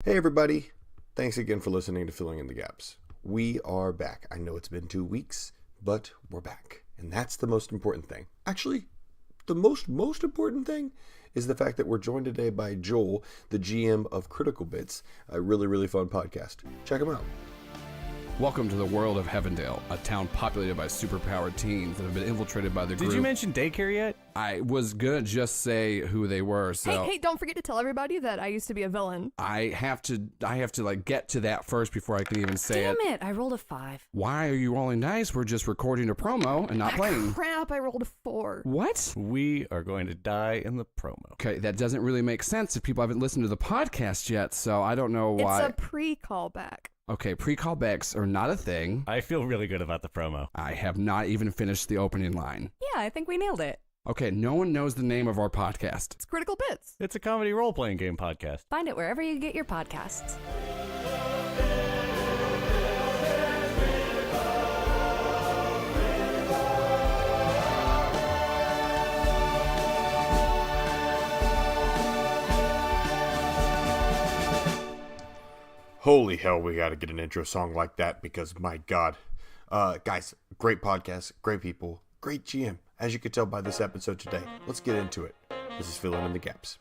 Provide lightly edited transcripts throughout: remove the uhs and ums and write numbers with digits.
Hey everybody, thanks again for listening to Filling in the Gaps. We are back. I know it's been 2 weeks, but we're back. And that's the most important thing. Actually, the most important thing is the fact that we're joined today by Joel, the GM of Critical Bits, a really fun podcast. Check him out. Welcome to the world of Heavendale, a town populated by superpowered teens that have been infiltrated by the group. Did you mention daycare yet? I was gonna just say who they were, so... Hey, don't forget to tell everybody that I used to be a villain. I have to like get to that first before I can even say it. Damn it, I rolled a 5. Why are you rolling dice? We're just recording a promo and not playing. Crap, I rolled a 4. What? We are going to die in the promo. Okay, that doesn't really make sense if people haven't listened to the podcast yet, so I don't know why. It's a pre-callback. Okay, pre-callbacks are not a thing. I feel really good about the promo. I have not even finished the opening line. Yeah, I think we nailed it. Okay, no one knows the name of our podcast. It's Critical Bits. It's a comedy role-playing game podcast. Find it wherever you get your podcasts. Holy hell, we got to get an intro song like that because, my God. Guys, great podcast, great people, great GM. As you can tell by this episode today, let's get into it. This is Filling in the Gaps.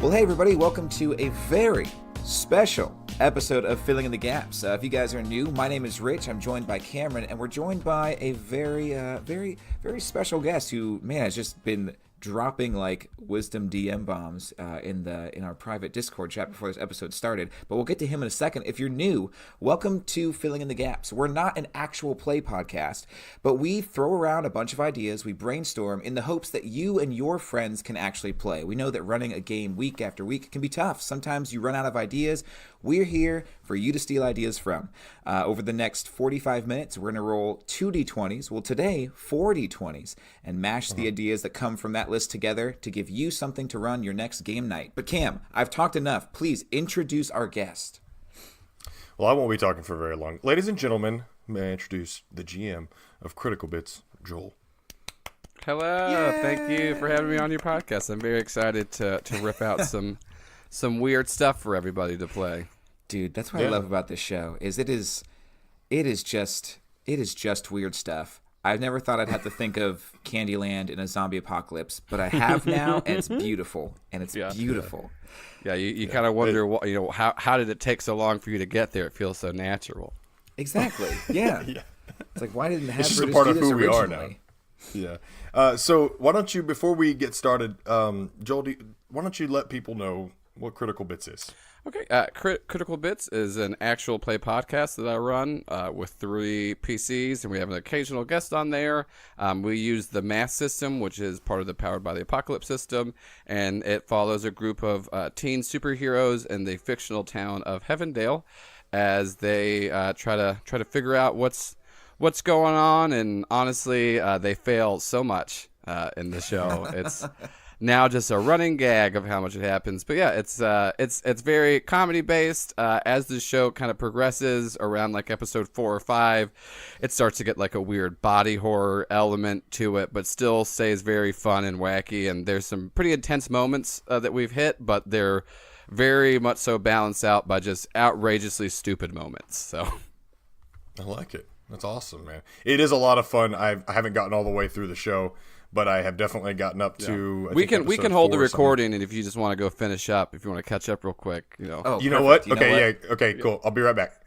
Well, hey everybody, welcome to a very special episode of Filling in the Gaps. If you guys are new, my name is Rich. I'm joined by Cameron, and we're joined by a very special guest who, man, has just been dropping like wisdom DM bombs in our private Discord chat before this episode started. But we'll get to him in a second. If you're new, welcome to Filling in the Gaps. We're not an actual play podcast, but we throw around a bunch of ideas, we brainstorm in the hopes that you and your friends can actually play. We know that running a game week after week can be tough. Sometimes you run out of ideas. We're here for you to steal ideas from. Over the next 45 minutes, we're going to roll 2 d20s. Well, today, 4 d20s, and mash the ideas that come from that list together to give you something to run your next game night. But Cam, I've talked enough. Please introduce our guest. Well, I won't be talking for very long. Ladies and gentlemen, may I introduce the GM of Critical Bits, Joel. Hello, Yay! Thank you for having me on your podcast. I'm very excited to rip out some weird stuff for everybody to play. Dude, that's what I love about this show. It is just weird stuff. I've never thought I'd have to think of Candyland in a zombie apocalypse, but I have now, and it's beautiful. Beautiful. Yeah, you kind of wonder, how did it take so long for you to get there? It feels so natural. Exactly. Yeah. It's like, why didn't It's just a Hasbro part do of this who we are now. originally? Yeah. So why don't you, before we get started, Joel, why don't you let people know what Critical Bits is? Okay, Critical Bits is an actual play podcast that I run with 3 PCs, and we have an occasional guest on there. We use the Mass system, which is part of the Powered by the Apocalypse system, and it follows a group of teen superheroes in the fictional town of Heavendale as they try to figure out what's going on. And honestly, they fail so much in the show. It's now just a running gag of how much it happens. But yeah, it's very comedy based. As the show kind of progresses around like episode 4 or 5, it starts to get like a weird body horror element to it, but still stays very fun and wacky. And there's some pretty intense moments that we've hit, but they're very much so balanced out by just outrageously stupid moments. So I like it. That's awesome, man. It is a lot of fun. I haven't gotten all the way through the show, but I have definitely gotten up to. We can hold the recording, and if you just want to go finish up, if you want to catch up real quick, Oh, you know what? Okay, cool. I'll be right back.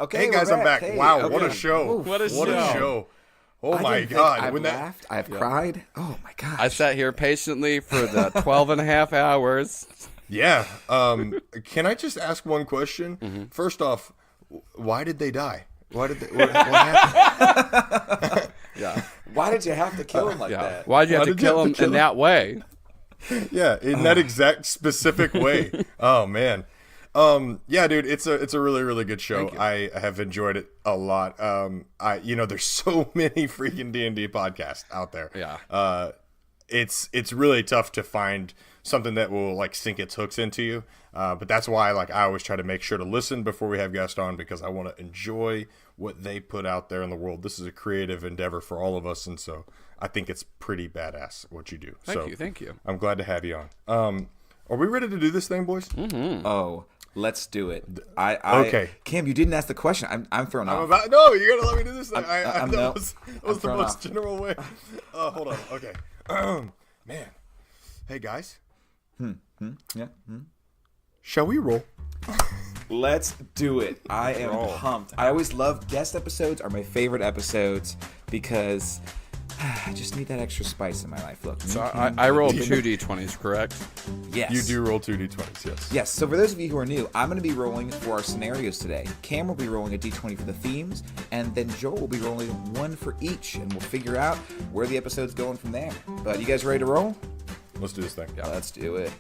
Okay, hey guys, I'm back. Hey, wow, okay. what a show! What a show! Oh I my didn't think God! I've laughed. I've cried. Oh my gosh! I sat here patiently for the 12 and a half hours. Yeah. Can I just ask one question? Mm-hmm. First off, why did they die? What happened? Yeah. Why did you have to kill him like that? Why did you have to kill him in that way? Yeah, in that exact specific way. Oh man. Yeah, dude, it's a really, really good show. Thank you. I have enjoyed it a lot. There's so many freaking D&D podcasts out there. Yeah. It's really tough to find something that will like sink its hooks into you. But that's why I always try to make sure to listen before we have guests on, because I want to enjoy what they put out there in the world. This is a creative endeavor for all of us, and so I think it's pretty badass what you do. Thank you. I'm glad to have you on. Are we ready to do this thing, boys? Oh, let's do it. Okay. Cam, you didn't ask the question. I'm thrown off. No, you gotta let me do this thing. I'm that no. was I'm the thrown most off. general way. Hold on. Okay. Man. Hey, guys. Yeah. Shall we roll? Let's do it. I am roll. pumped. I always love guest episodes are my favorite episodes because I just need that extra spice in my life. Look. So I rolled 2d20s, correct? Yes. You do roll 2d20s, yes. Yes, so for those of you who are new, I'm going to be rolling for our scenarios today. Cam will be rolling a d20 for the themes, and then Joel will be rolling one for each, and we'll figure out where the episode's going from there. But you guys ready to roll? Let's do this thing. Yeah, let's do it.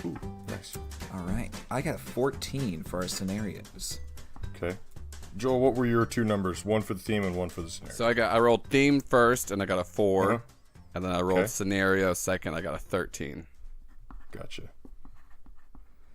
Ooh, nice. All right, I got 14 for our scenarios. Okay. Joel, what were your two numbers? One for the theme and one for the scenario. So I rolled theme first, and I got a 4. Uh-huh. And then I rolled Okay. scenario second, I got a 13. Gotcha.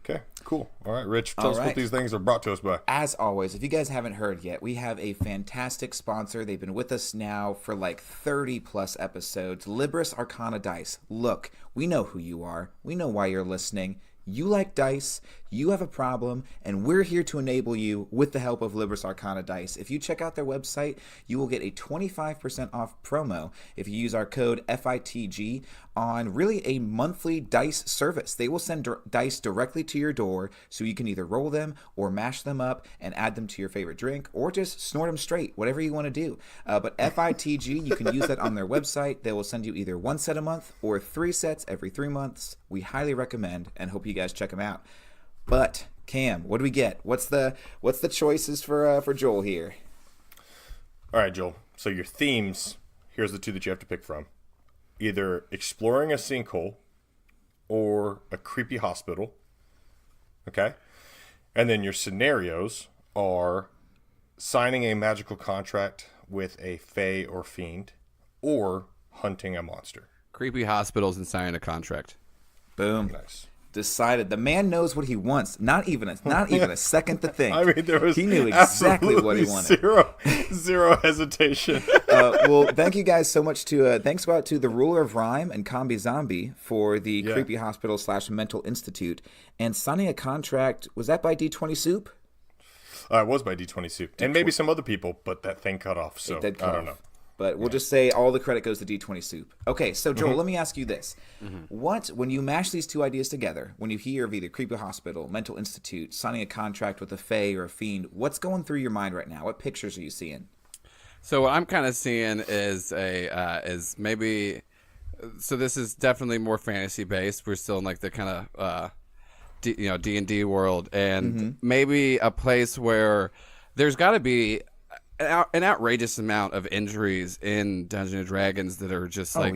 Okay, cool. All right, Rich, tell All us right. what these things are brought to us by. As always, if you guys haven't heard yet, we have a fantastic sponsor. They've been with us now for like 30 plus episodes. Libris Arcana Dice. Look, we know who you are. We know why you're listening. You like dice, you have a problem, and we're here to enable you with the help of Libris Arcana Dice. If you check out their website, you will get a 25% off promo if you use our code FITG on really a monthly dice service. They will send dice directly to your door so you can either roll them or mash them up and add them to your favorite drink or just snort them straight, whatever you want to do. But FITG, you can use that on their website. They will send you either 1 set a month or 3 sets every 3 months. We highly recommend and hope you guys check them out. But Cam, what do we get? What's the choices for Joel here? All right, Joel. So your themes, here's the two that you have to pick from. Either exploring a sinkhole or a creepy hospital. Okay? And then your scenarios are signing a magical contract with a fae or fiend or hunting a monster. Creepy hospitals and signing a contract. Boom. Nice. Decided. The man knows what he wants. Not even a second to think. I mean, there was he knew exactly what he absolutely wanted. Zero hesitation. Well, thank you guys so much to thanks out to the Ruler of Rhyme and Combi Zombie for the Yeah. Creepy Hospital / Mental Institute and signing a contract. Was that by D20 Soup? It was by D20 Soup. And maybe some other people, but that thing cut off, so It did I cut don't off. know. But we'll just say all the credit goes to D20 Soup. Okay, so Joel, let me ask you this. When you mash these two ideas together, when you hear of either Creepy Hospital, Mental Institute, signing a contract with a fae or a fiend, what's going through your mind right now? What pictures are you seeing? So what I'm kind of seeing is maybe. So this is definitely more fantasy based. We're still in like the kind of D&D world, and maybe a place where there's got to be an outrageous amount of injuries in Dungeons and Dragons that are just like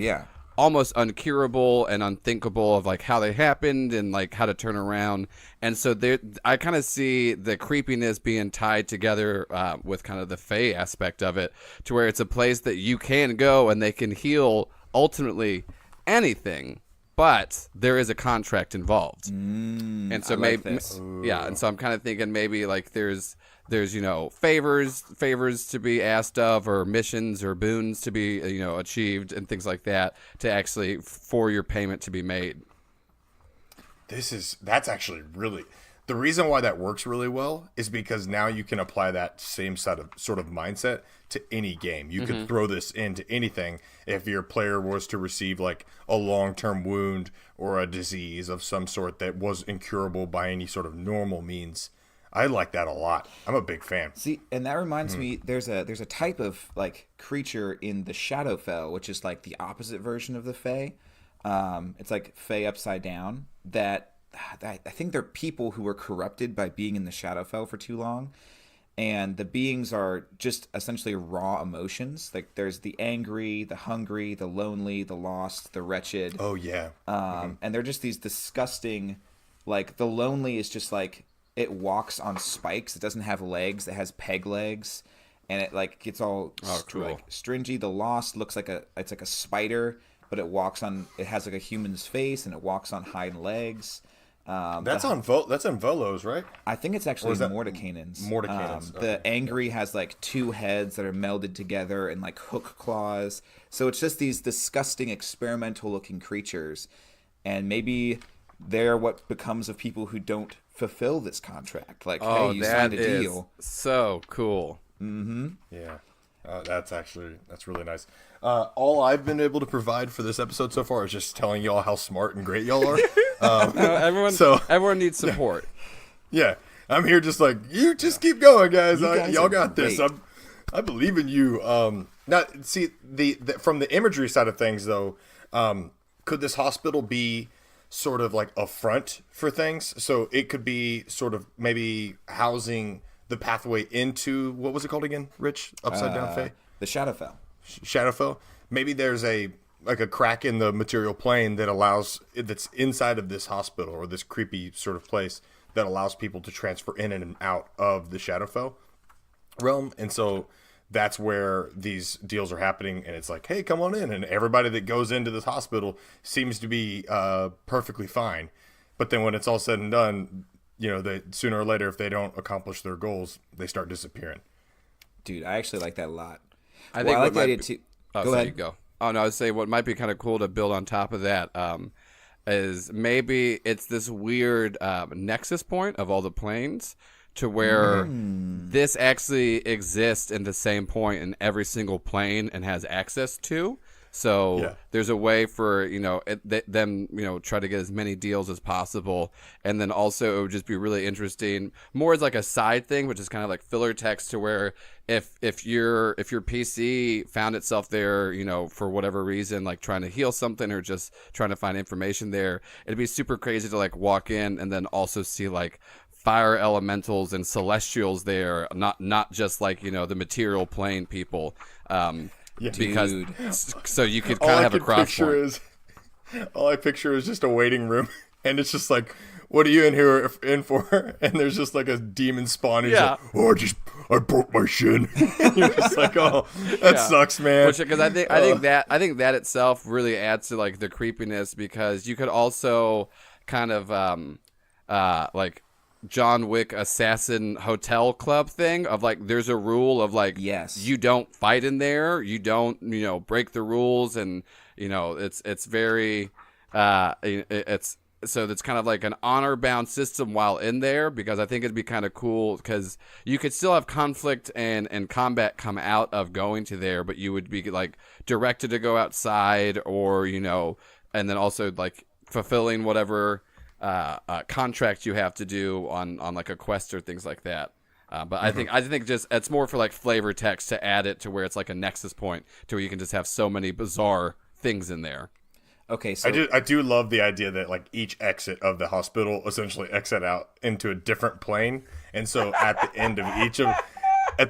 almost uncurable and unthinkable of like how they happened and like how to turn around. And so I kind of see the creepiness being tied together with kind of the fae aspect of it, to where it's a place that you can go and they can heal ultimately anything, but there is a contract involved. And so and so I'm kind of thinking maybe like there's favors to be asked of, or missions or boons to be achieved, and things like that, to actually for your payment to be made. That's actually really the reason why that works really well is because now you can apply that same sort of mindset to any game. You could throw this into anything if your player was to receive like a long-term wound or a disease of some sort that was incurable by any sort of normal means. I like that a lot. I'm a big fan. See, and that reminds me, there's a type of like creature in the Shadowfell, which is like the opposite version of the Fae. It's like Fae upside down. That I think they're people who were corrupted by being in the Shadowfell for too long, and the beings are just essentially raw emotions. Like there's the angry, the hungry, the lonely, the lost, the wretched. Oh yeah. And they're just these disgusting, Like the lonely is just like it walks on spikes. It doesn't have legs. It has peg legs, and it like gets all cool. like stringy. The lost looks like it's like a spider, but it walks on. It has like a human's face, and it walks on hind legs. That's in Volos, right? I think it's actually Mordenkainen's. Mordenkainen's. The angry has like 2 heads that are melded together and like hook claws. So it's just these disgusting experimental looking creatures. And maybe they're what becomes of people who don't fulfill this contract. Like, hey, you signed a deal. So cool. Yeah. That's really nice. All I've been able to provide for this episode so far is just telling y'all how smart and great y'all are. Everyone needs support. Yeah, I'm here just like, you just keep going, guys. Y'all got great. this. I believe in you. Now, see, the from the imagery side of things, though, could this hospital be sort of like a front for things? So it could be sort of maybe housing the pathway into, what was it called again, Rich? Upside down Fae? The Shadowfell. Shadowfell. Maybe there's a crack in the material plane that's inside of this hospital or this creepy sort of place that allows people to transfer in and out of the Shadowfell realm. And so that's where these deals are happening. And it's like, hey, come on in. And everybody that goes into this hospital seems to be perfectly fine. But then when it's all said and done, they sooner or later, if they don't accomplish their goals, they start disappearing. Dude, I actually like that a lot. I think like the idea too. Go ahead. You go. Oh no, I was saying what might be kind of cool to build on top of that is maybe it's this weird nexus point of all the planes to where this actually exists in the same point in every single plane and has access to. So there's a way for, them, try to get as many deals as possible. And then also it would just be really interesting, more as like a side thing, which is kind of like filler text to where if your PC found itself there, for whatever reason, like trying to heal something or just trying to find information there, it'd be super crazy to like walk in and then also see like fire elementals and celestials there, not just like, the material plane people. Because so you could kind of have a cross point. All I picture is just a waiting room, and it's just like, what are you in for? And there's just like a demon spawn. He's like, I broke my shin. You're just like, oh, that sucks, man. Because I think that itself really adds to like the creepiness, because you could also kind of like John Wick assassin hotel club thing of like, there's a rule of like, you don't fight in there, you don't break the rules, and it's very it's so that's kind of like an honor bound system while in there, because I think it'd be kind of cool because you could still have conflict and combat come out of going to there, but you would be like directed to go outside or and then also like fulfilling whatever contract you have to do on like a quest or things like that. But I think just it's more for like flavor text to add it to where it's like a nexus point to where you can just have so many bizarre things in there. Okay, so I do love the idea that like each exit of the hospital essentially exit out into a different plane, and so at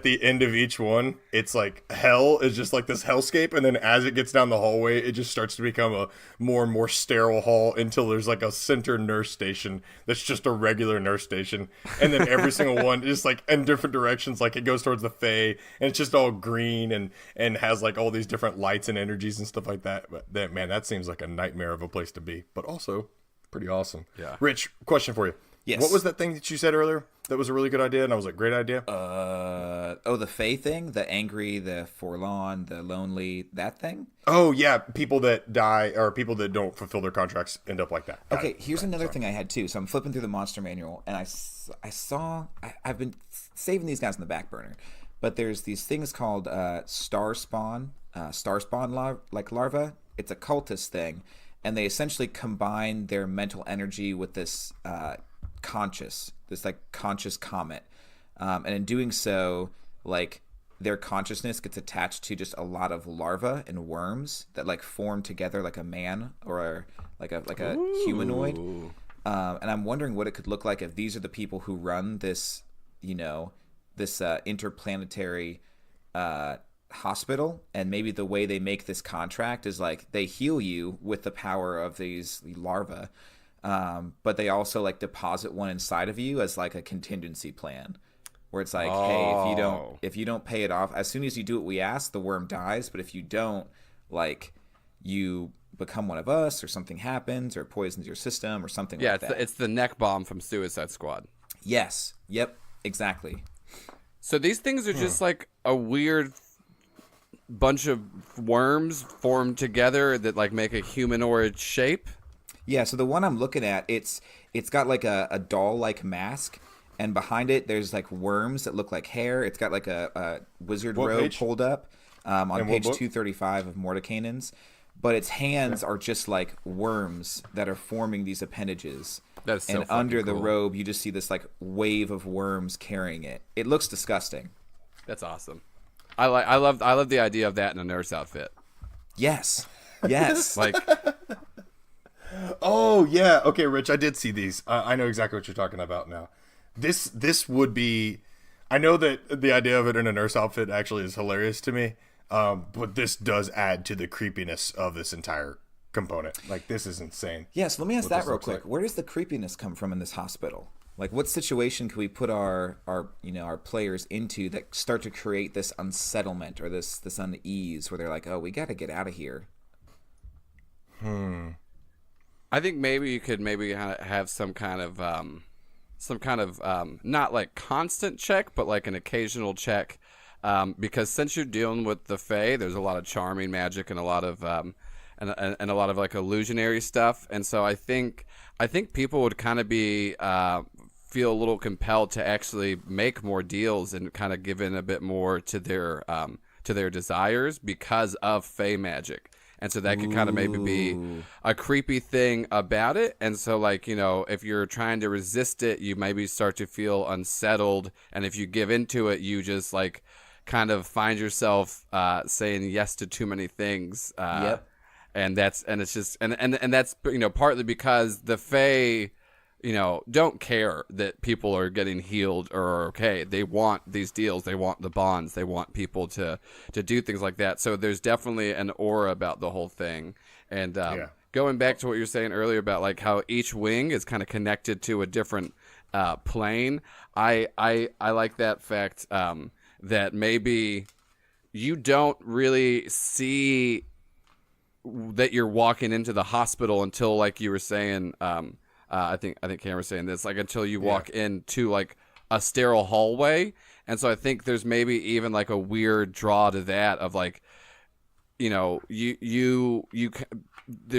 the end of each one, it's like hell is just like this hellscape, and then as it gets down the hallway, it just starts to become a more and more sterile hall until there's like a center nurse station that's just a regular nurse station, and then every single one is like in different directions, like it goes towards the Fae, and it's just all green and has like all these different lights and energies and stuff like that. But that seems like a nightmare of a place to be, but also pretty awesome. Yeah. Rich, question for you. Yes. What was that thing that you said earlier that was a really good idea? And I was like, great idea. The Fae thing, the angry, the forlorn, the lonely, that thing. Oh yeah, people that die or people that don't fulfill their contracts end up like that. Okay, here's another thing I had too. So I'm flipping through the monster manual, and I've been saving these guys in the back burner, but there's these things called star spawn larva. It's a cultist thing, and they essentially combine their mental energy with this conscious comet, and in doing so, like their consciousness gets attached to just a lot of larvae and worms that like form together like a man or like a humanoid. And I'm wondering what it could look like if these are the people who run this interplanetary hospital, and maybe the way they make this contract is like they heal you with the power of these larvae. But they also like deposit one inside of you as like a contingency plan, where it's like, hey, if you don't pay it off, as soon as you do what we ask, the worm dies. But if you don't, like, you become one of us, or something happens, or poisons your system, or something like that. It's the neck bomb from Suicide Squad. Yes. Yep. Exactly. So these things are just like a weird bunch of worms formed together that like make a humanoid shape. Yeah, so the one I'm looking at, it's got like a doll-like mask, and behind it there's like worms that look like hair. It's got like a wizard robe pulled up on page 235 of Mordenkainen's, but its hands are just like worms that are forming these appendages. That's so and under the cool. robe, you just see this like wave of worms carrying it. It looks disgusting. That's awesome. I love the idea of that in a nurse outfit. Yes. Like, Oh yeah, okay, Rich. I did see these. I know exactly what you're talking about now. This would be. I know that the idea of it in a nurse outfit actually is hilarious to me, but this does add to the creepiness of this entire component. Like, this is insane. Yeah, so let me ask what that this real looks quick. like. Where does the creepiness come from in this hospital? Like, what situation can we put our players into that start to create this unsettlement or this unease where they're like, oh, we got to get out of here? I think maybe you could have some kind of not like constant check, but like an occasional check, because since you're dealing with the Fae, there's a lot of charming magic and a lot of and a lot of like illusionary stuff, and so I think people would kind of be feel a little compelled to actually make more deals and kind of give in a bit more to their desires because of Fae magic. And so that could kind of maybe be a creepy thing about it. And so, like, if you're trying to resist it, you maybe start to feel unsettled. And if you give into it, you just, like, kind of find yourself saying yes to too many things. Yep. And that's partly because the Fae, don't care that people are getting healed or are okay. They want these deals. They want the bonds. They want people to do things like that. So there's definitely an aura about the whole thing. And going back to what you were saying earlier about like how each wing is kind of connected to a different plane, I like that fact that maybe you don't really see that you're walking into the hospital until, like you were saying, I think Cameron was saying this, like, until you walk into like a sterile hallway. And so I think there's maybe even like a weird draw to that of like, there's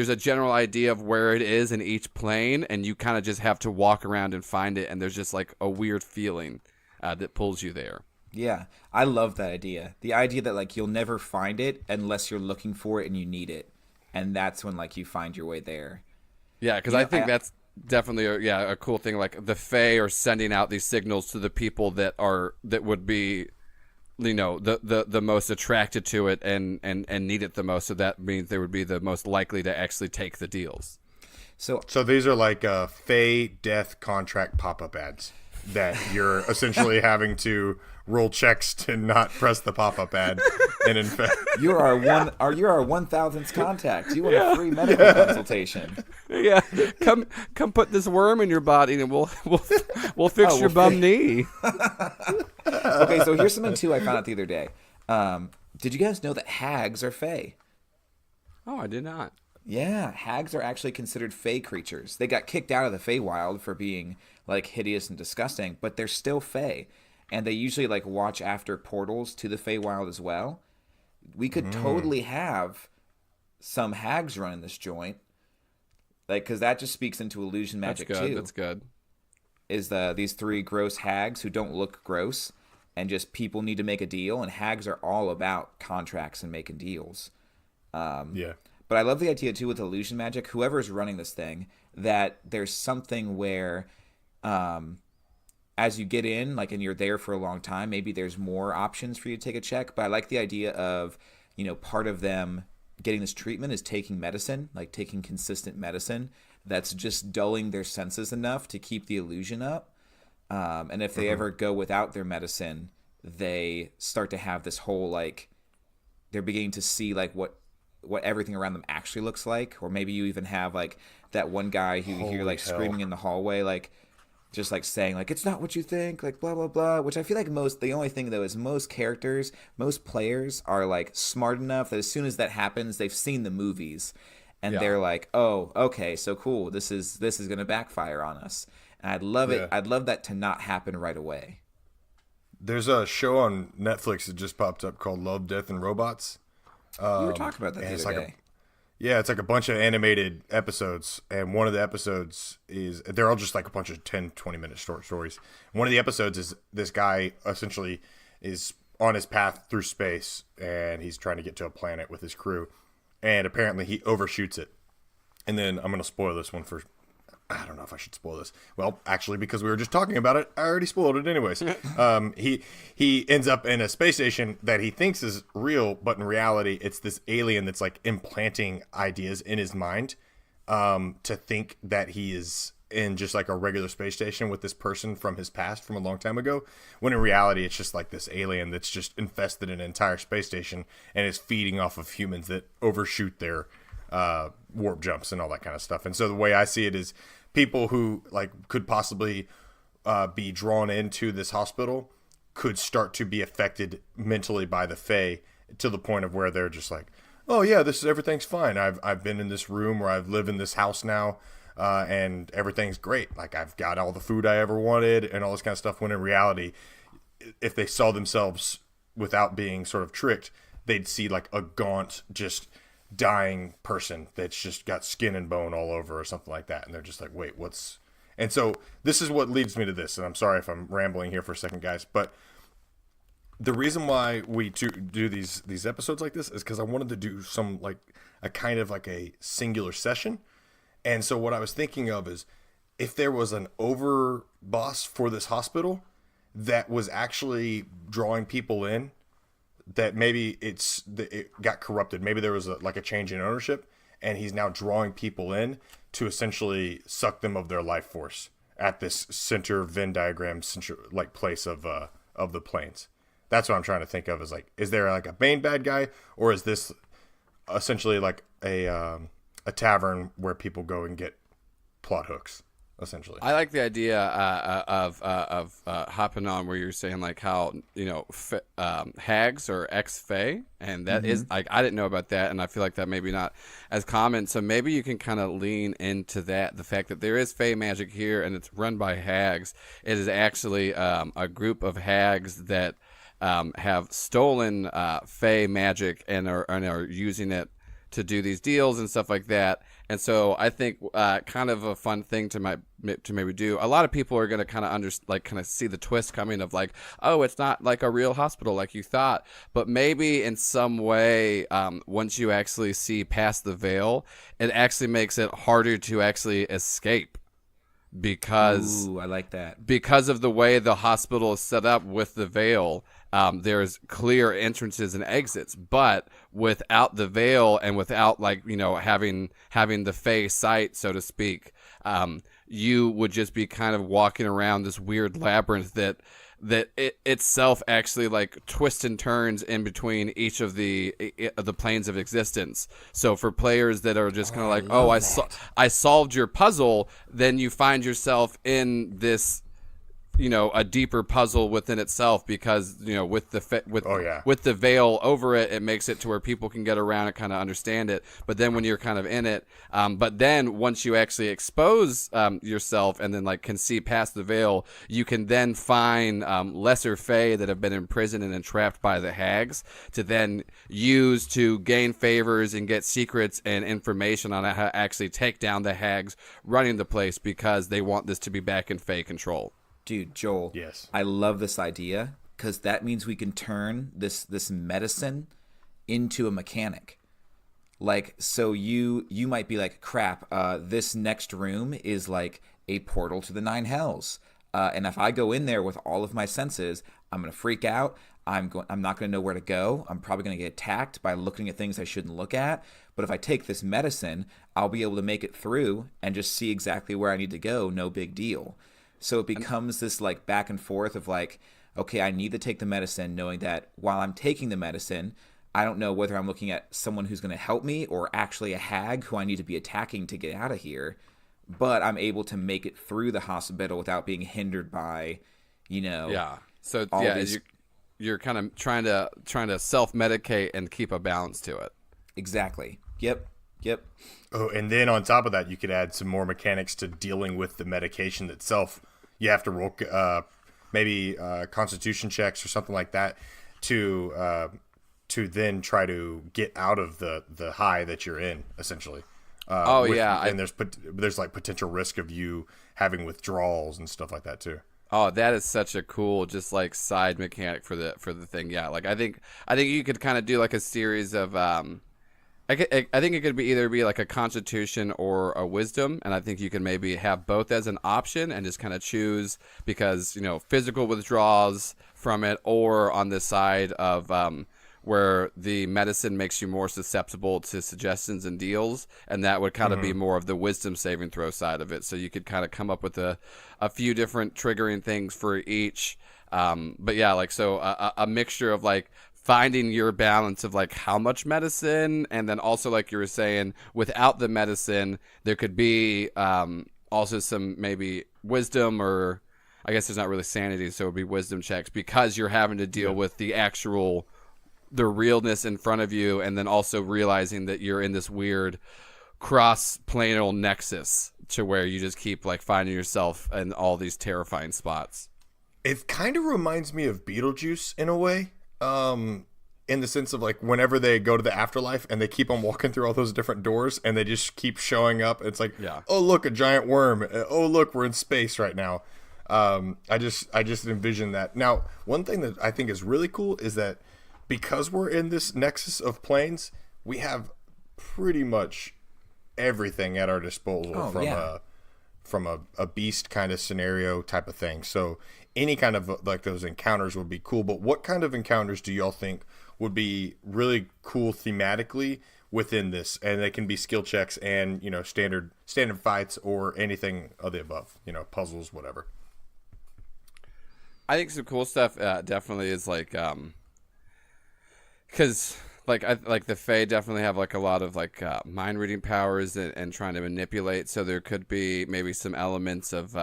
a general idea of where it is in each plane, and you kind of just have to walk around and find it. And there's just like a weird feeling that pulls you there. Yeah, I love that idea. The idea that like you'll never find it unless you're looking for it and you need it. And that's when like you find your way there. Yeah, because I think that's definitely a cool thing. Like the Fae are sending out these signals to the people that would be, the most attracted to it and need it the most. So that means they would be the most likely to actually take the deals. So these are like Fae death contract pop-up ads that you're essentially having to roll checks to not press the pop-up ad, and in fact, you're our 1,000th contact. You want a free medical consultation? Yeah, come put this worm in your body, and we'll fix your bum knee. Okay, so here's something too I found out the other day. Did you guys know that hags are Fae? Oh, I did not. Yeah, hags are actually considered Fae creatures. They got kicked out of the Feywild for being like hideous and disgusting, but they're still Fae. And they usually like watch after portals to the Feywild as well. We could totally have some hags running this joint, like, because that just speaks into illusion magic too. That's good. Is these three gross hags who don't look gross, and just people need to make a deal, and hags are all about contracts and making deals. yeah. But I love the idea too with illusion magic. Whoever's running this thing, that there's something where, as you get in, like, and you're there for a long time, maybe there's more options for you to take a check. But I like the idea of, part of them getting this treatment is taking medicine, like taking consistent medicine that's just dulling their senses enough to keep the illusion up. And if they ever go without their medicine, they start to have this whole, like, they're beginning to see like what what everything around them actually looks like, or maybe you even have like that one guy who you hear like screaming in the hallway, like just like saying like it's not what you think, like blah blah blah. Which I feel like the only thing though is most characters, most players are like smart enough that as soon as that happens, they've seen the movies, and they're like, oh, okay, so cool, this is gonna backfire on us. And I'd love it. I'd love that to not happen right away. There's a show on Netflix that just popped up called Love, Death, and Robots. We were talking about that the other day. It's like a bunch of animated episodes, and one of the episodes is, they're all just like a bunch of 10, 20-minute short stories. One of the episodes is this guy essentially is on his path through space, and he's trying to get to a planet with his crew, and apparently he overshoots it. And then I'm going to spoil this one for... I don't know if I should spoil this. Well, actually, because we were just talking about it, I already spoiled it anyways. He ends up in a space station that he thinks is real, but in reality, it's this alien that's like implanting ideas in his mind to think that he is in just like a regular space station with this person from his past from a long time ago, when in reality, it's just like this alien that's just infested an entire space station and is feeding off of humans that overshoot their warp jumps and all that kind of stuff. And so the way I see it is, people who like could possibly be drawn into this hospital could start to be affected mentally by the Fae to the point of where they're just like, oh yeah, everything's fine. I've been in this room, or I've lived in this house now, and everything's great. Like I've got all the food I ever wanted and all this kind of stuff. When in reality, if they saw themselves without being sort of tricked, they'd see like a gaunt, just dying person that's just got skin and bone all over or something like that, and they're just like, wait, what's... And so this is what leads me to this, and I'm sorry if I'm rambling here for a second, guys, but the reason why we do these episodes like this is because I wanted to do some like a kind of like a singular session. And so what I was thinking of is, if there was an over boss for this hospital that was actually drawing people in, that maybe it got corrupted. Maybe there was a change in ownership, and he's now drawing people in to essentially suck them of their life force at this center Venn diagram like place of the planes. That's what I'm trying to think of, is like, is there like a main bad guy, or is this essentially like a tavern where people go and get plot hooks? Essentially, I like the idea of hopping on where you're saying like how hags are ex-fae, and that is like, I didn't know about that, and I feel like that maybe not as common. So maybe you can kind of lean into that, the fact that there is fae magic here, and it's run by hags. It is actually a group of hags that have stolen fae magic and are using it to do these deals and stuff like that. And so I think kind of a fun thing to maybe do. A lot of people are going to kind of see the twist coming of like, oh, it's not like a real hospital like you thought. But maybe in some way, once you actually see past the veil, it actually makes it harder to actually escape. Because I like that. Because of the way the hospital is set up with the veil, there's clear entrances and exits, but without the veil and without having the Fae sight, so to speak, you would just be kind of walking around this weird labyrinth that it itself actually like twists and turns in between each of the planes of existence. So for players that are just kind of like, I solved your puzzle, then you find yourself in this, a deeper puzzle within itself, because with the veil over it, it makes it to where people can get around and kind of understand it. But then when you're kind of in it, but then once you actually expose yourself and then like can see past the veil, you can then find lesser fae that have been imprisoned and entrapped by the hags to then use to gain favors and get secrets and information on how to actually take down the hags running the place, because they want this to be back in fae control. Dude, Joel, yes, I love this idea, because that means we can turn this medicine into a mechanic. Like, so you might be like, crap, this next room is like a portal to the nine hells. And if I go in there with all of my senses, I'm going to freak out. I'm not going to know where to go. I'm probably going to get attacked by looking at things I shouldn't look at. But if I take this medicine, I'll be able to make it through and just see exactly where I need to go. No big deal. So it becomes this like back and forth of like, okay, I need to take the medicine, knowing that while I'm taking the medicine, I don't know whether I'm looking at someone who's going to help me or actually a hag who I need to be attacking to get out of here. But I'm able to make it through the hospital without being hindered by, Yeah. So all yeah, these... you're kind of trying to self-medicate and keep a balance to it. Exactly. Yep. Oh, and then on top of that, you could add some more mechanics to dealing with the medication itself. You have to roll maybe constitution checks or something like that to then try to get out of the high that you're in, essentially. And there's like potential risk of you having withdrawals and stuff like that too. Oh, that is such a cool, just like side mechanic for the thing. Yeah, like I think you could kind of do like a series of I think it could be like a constitution or a wisdom, and I think you can maybe have both as an option and just kind of choose, because physical withdrawals from it, or on the side of where the medicine makes you more susceptible to suggestions and deals, and that would kind of be more of the wisdom saving throw side of it. So you could kind of come up with a few different triggering things for each. But yeah, like so a mixture of like finding your balance of like how much medicine, and then also like you were saying, without the medicine there could be also some maybe wisdom, or I guess there's not really sanity, so it would be wisdom checks, because you're having to deal with the realness in front of you, and then also realizing that you're in this weird cross-planal nexus to where you just keep like finding yourself in all these terrifying spots. It kind of reminds me of Beetlejuice in a way. In the sense of like whenever they go to the afterlife and they keep on walking through all those different doors and they just keep showing up. It's like, oh, look, a giant worm. Oh, look, we're in space right now. I just envision that. Now, one thing that I think is really cool is that because we're in this nexus of planes, we have pretty much everything at our disposal from a beast kind of scenario type of thing. So any kind of like those encounters would be cool. But what kind of encounters do y'all think would be really cool thematically within this? And they can be skill checks and standard fights or anything of the above. Puzzles, whatever. I think some cool stuff definitely is like because like the Fae definitely have like a lot of like mind reading powers and trying to manipulate. So there could be maybe some elements of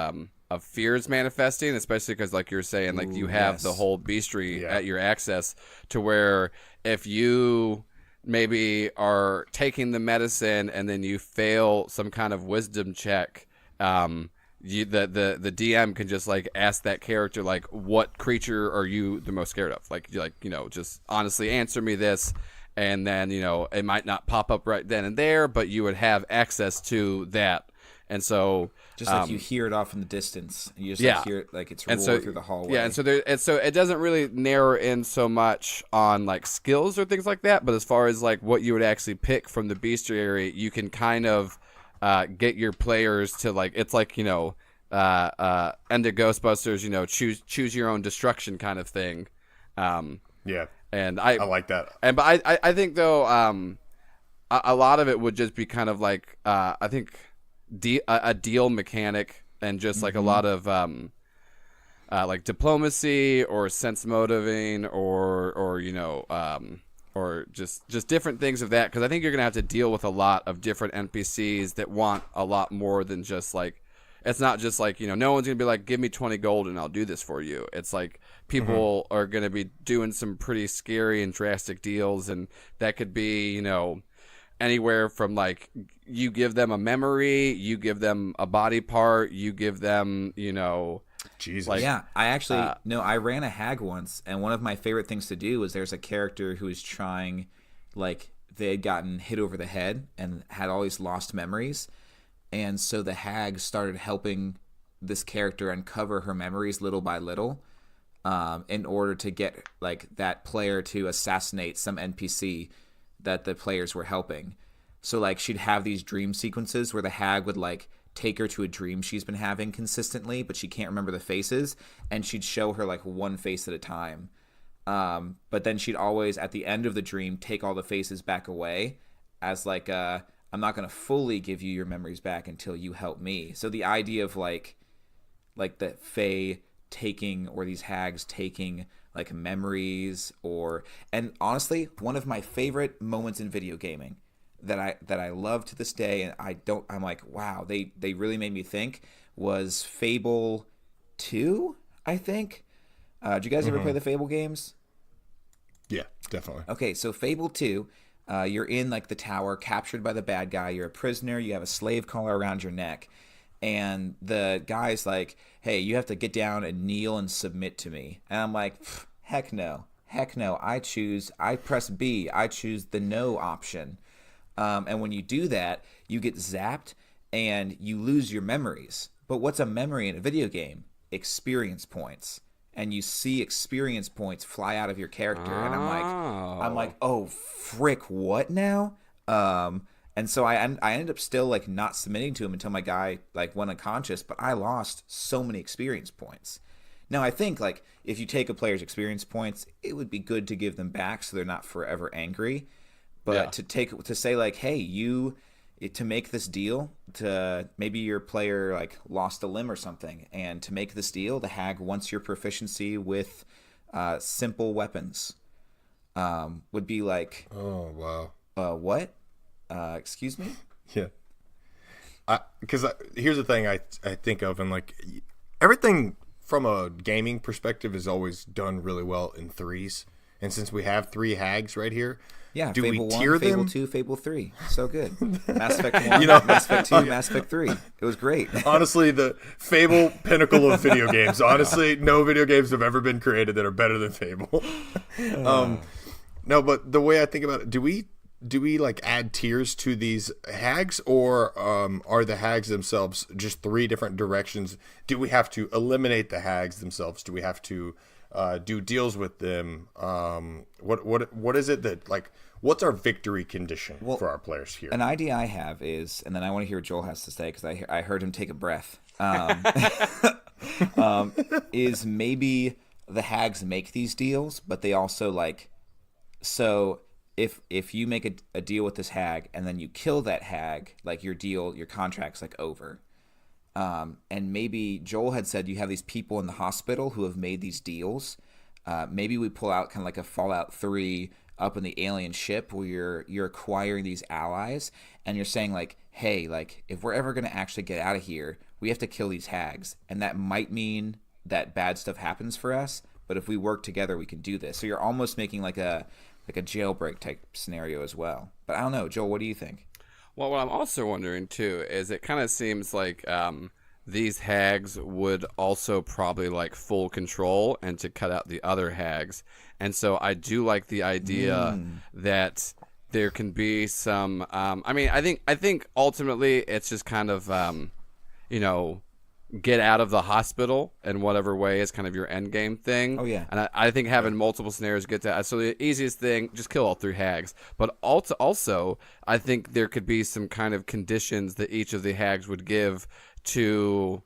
fears manifesting, especially because like you're saying, like you have the whole beastry at your access, to where if you maybe are taking the medicine and then you fail some kind of wisdom check, the DM can just like ask that character like, what creature are you the most scared of? Like just honestly answer me this, and then it might not pop up right then and there, but you would have access to that. And so just like you hear it off in the distance, you just like hear it like it's roaring through the hallway. Yeah, and so it doesn't really narrow in so much on like skills or things like that, but as far as like what you would actually pick from the bestiary area, you can kind of get your players to like, it's like end of Ghostbusters, choose your own destruction kind of thing. And I like that. But I think though a lot of it would just be kind of like I think a deal mechanic, and just like a lot of like diplomacy or sense motivating or just different things of that, because I think you're gonna have to deal with a lot of different NPCs that want a lot more than just like, it's not just like no one's gonna be like, give me 20 gold and I'll do this for you. It's like people are gonna be doing some pretty scary and drastic deals, and that could be anywhere from like you give them a memory, you give them a body part, you give them Jesus. Like, yeah, I actually I ran a hag once, and one of my favorite things to do was there's a character who is trying, like they had gotten hit over the head and had all these lost memories, and so the hag started helping this character uncover her memories little by little, in order to get like that player to assassinate some NPC that the players were helping. So like she'd have these dream sequences where the hag would like take her to a dream she's been having consistently, but she can't remember the faces, and she'd show her like one face at a time. But then she'd always at the end of the dream take all the faces back away as like I'm not going to fully give you your memories back until you help me. So the idea of like the Fae taking, or these hags taking like memories and honestly, one of my favorite moments in video gaming that I love to this day, and I'm like, wow, they really made me think, was Fable 2, I think. Did you guys ever play the Fable games? Yeah, definitely. Okay, so Fable 2, you're in like the tower, captured by the bad guy. You're a prisoner. You have a slave collar around your neck. And the guy's like, hey, you have to get down and kneel and submit to me. And I'm like, heck no. Heck no. I press B. I choose the no option. And when you do that, you get zapped and you lose your memories. But what's a memory in a video game? Experience points. And you see experience points fly out of your character, and I'm like, oh frick, what now? And so I ended up still like not submitting to him until my guy like went unconscious, but I lost so many experience points. Now I think like if you take a player's experience points, it would be good to give them back so they're not forever angry. But to say like, hey, to make this deal, to maybe your player like lost a limb or something, and to make this deal, the hag wants your proficiency with simple weapons. Would be like, Oh wow. What? Excuse me? Yeah. Because here's the thing I think of, and like everything from a gaming perspective is always done really well in threes. And since we have 3 hags right here, Yeah, do Fable we 1, tier Fable them? 2, Fable 3. So good. Mass Effect 1, Mass Effect 2, Mass Effect 3. It was great. Honestly, the Fable pinnacle of video games. Honestly, no video games have ever been created that are better than Fable. No, but the way I think about it, do we like add tiers to these hags, or are the hags themselves just 3 different directions? Do we have to eliminate the hags themselves? Do we have to do deals with them? What is it that like? What's our victory condition for our players here? An idea I have is, and then I want to hear what Joel has to say because I heard him take a breath. Is maybe the hags make these deals, but they also like, so if you make a deal with this hag and then you kill that hag, like your contract's like over. And maybe Joel had said you have these people in the hospital who have made these deals. Maybe we pull out kind of like a Fallout 3 up in the alien ship where you're acquiring these allies, and you're saying like, hey, like if we're ever going to actually get out of here, we have to kill these hags. And that might mean that bad stuff happens for us, but if we work together, we can do this. So you're almost making like a jailbreak type scenario as well. But I don't know, Joel, what do you think? Well, what I'm also wondering, too, is it kind of seems like these hags would also probably like full control and to cut out the other hags. And so I do like the idea that there can be some I think ultimately it's just kind of get out of the hospital in whatever way is kind of your end game thing. Oh, yeah. And I think having multiple scenarios get that. So the easiest thing, just kill all 3 hags. But also, I think there could be some kind of conditions that each of the hags would give to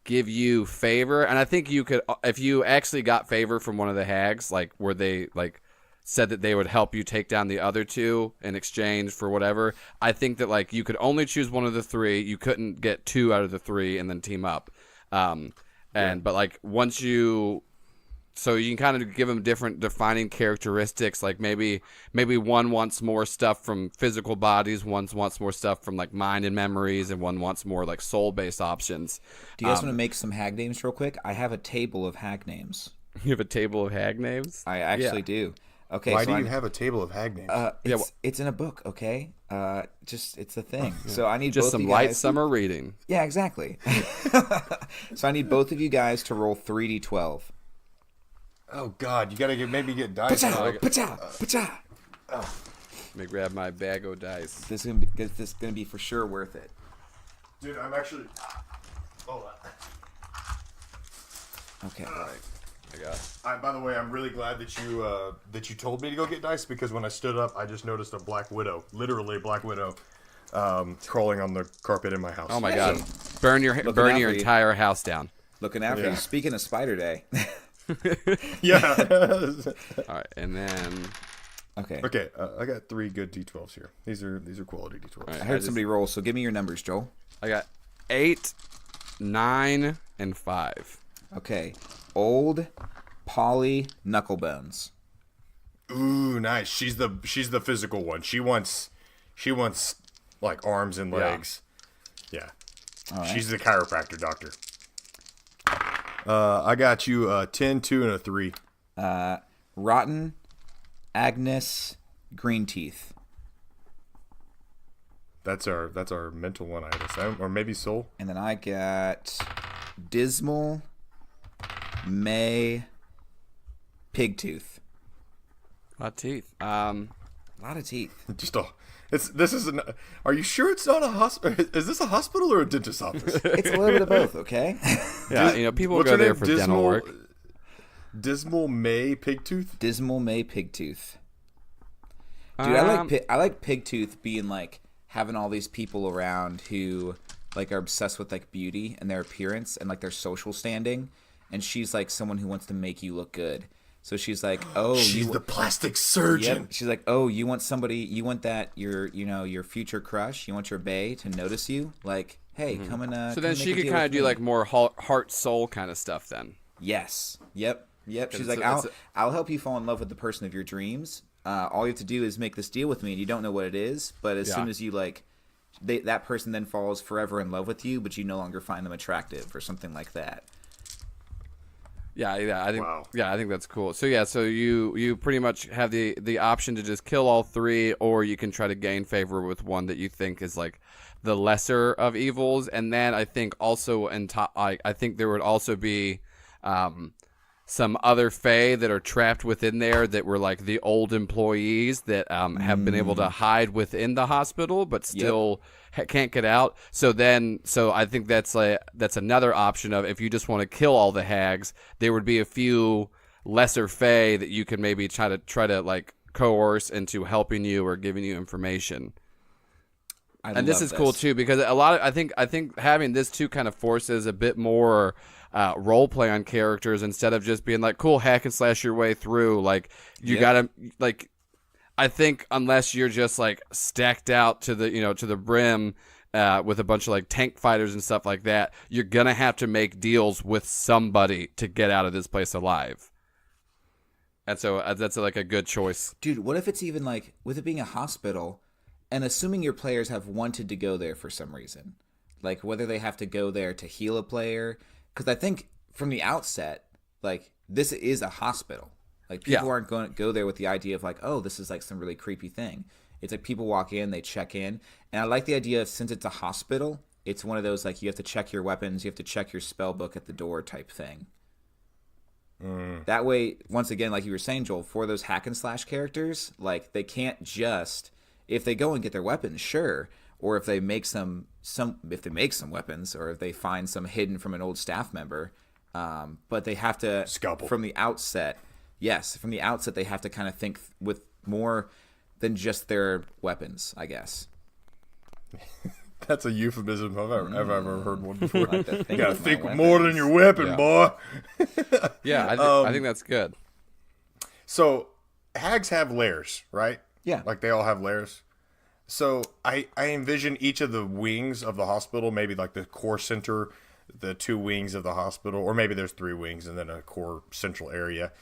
give you favor. And I think you could, if you actually got favor from one of the hags, like where they like said that they would help you take down the other 2 in exchange for whatever, I think that like you could only choose one of the 3. You couldn't get 2 out of the 3 and then team up. But like once so you can kind of give them different defining characteristics. Like maybe one wants more stuff from physical bodies, one wants more stuff from like mind and memories, and one wants more like soul-based options. Do you guys want to make some hag names real quick? I have a table of hag names. You have a table of hag names? I actually do. Okay, Why do you have a table of hag names? It's in a book, okay? It's a thing. So I need Just both some you light guys. summer reading. Yeah, exactly. So I need both of you guys to roll 3d12. Oh God, you gotta get dice. Pacha! Let me grab my bag of dice. This is gonna be for sure worth it. Dude, I'm actually. Hold on. Okay. All right. I got it. By the way, I'm really glad that you told me to go get dice, because when I stood up, I just noticed a black widow, literally a black widow, crawling on the carpet in my house. Oh my God! Burn your entire house down. Looking out for you. Speaking of Spider Day. Yeah. All right, and then Okay. Okay, I got 3 good D12s here. These are quality D12s. right, I heard somebody roll, so give me your numbers, Joel. I got 8, 9, and 5. Okay. Old Polly Knucklebones. Ooh, nice. She's the physical one. She wants like arms and legs. Yeah. All right. She's the chiropractor doctor. I got you 10, 2, and a 3. Rotten Agnes Greenteeth. That's our mental one, I guess. Or maybe soul. And then I got Dismal May Pigtooth. A lot of teeth. A lot of teeth. Are you sure it's not a hospital? Is this a hospital or a dentist's office? It's a little bit of both, okay? Yeah, people What's go her there name? for dental work. Dismal May Pigtooth? Dismal May Pigtooth. Dude, I like Pigtooth being like having all these people around who like are obsessed with like beauty and their appearance and like their social standing, and she's like someone who wants to make you look good. So she's like, "Oh, she's the plastic surgeon." Yep. She's like, "Oh, you want that your future crush, you want your bae to notice you? Like, hey, come and So then she could kind of do like more heart soul kind of stuff then. Yes. Yep. She's like, it's I'll help you fall in love with the person of your dreams. All you have to do is make this deal with me, and you don't know what it is. But as soon as you like, that person then falls forever in love with you, but you no longer find them attractive or something like that. Yeah, I think Wow. I think that's cool. So you pretty much have the option to just kill all three, or you can try to gain favor with one that you think is like the lesser of evils. And then I think also I think there would also be some other Fae that are trapped within there that were like the old employees that have been able to hide within the hospital, but still can't get out. So I think that's another option of if you just want to kill all the hags, there would be a few lesser Fae that you can maybe try to like coerce into helping you or giving you information. And this is cool too because I think having this too kind of forces a bit more role play on characters instead of just being like, cool, hack and slash your way through. Like you gotta like, I think unless you're just like stacked out to the brim with a bunch of like tank fighters and stuff like that, you're gonna have to make deals with somebody to get out of this place alive. And so that's like a good choice. Dude, what if it's even like with it being a hospital, and assuming your players have wanted to go there for some reason, like whether they have to go there to heal a player. Because I think from the outset, like, this is a hospital. Like, people aren't going to go there with the idea of, like, oh, this is, like, some really creepy thing. It's like people walk in, they check in. And I like the idea of, since it's a hospital, it's one of those, like, you have to check your weapons, you have to check your spell book at the door type thing. That way, once again, like you were saying, Joel, for those hack and slash characters, like, they can't just, if they go and get their weapons, sure, or if they make some weapons, or if they find some hidden from an old staff member, but they have to scalpel from the outset. Yes, from the outset they have to kind of think with more than just their weapons, I guess. That's a euphemism if I've ever heard one before. Like that thing You gotta with my think weapons. more than your weapon, boy. I think that's good. So hags have layers, right? Yeah. Like they all have layers. So I envision each of the wings of the hospital, maybe like the core center, the 2 wings of the hospital, or maybe there's 3 wings and then a core central area.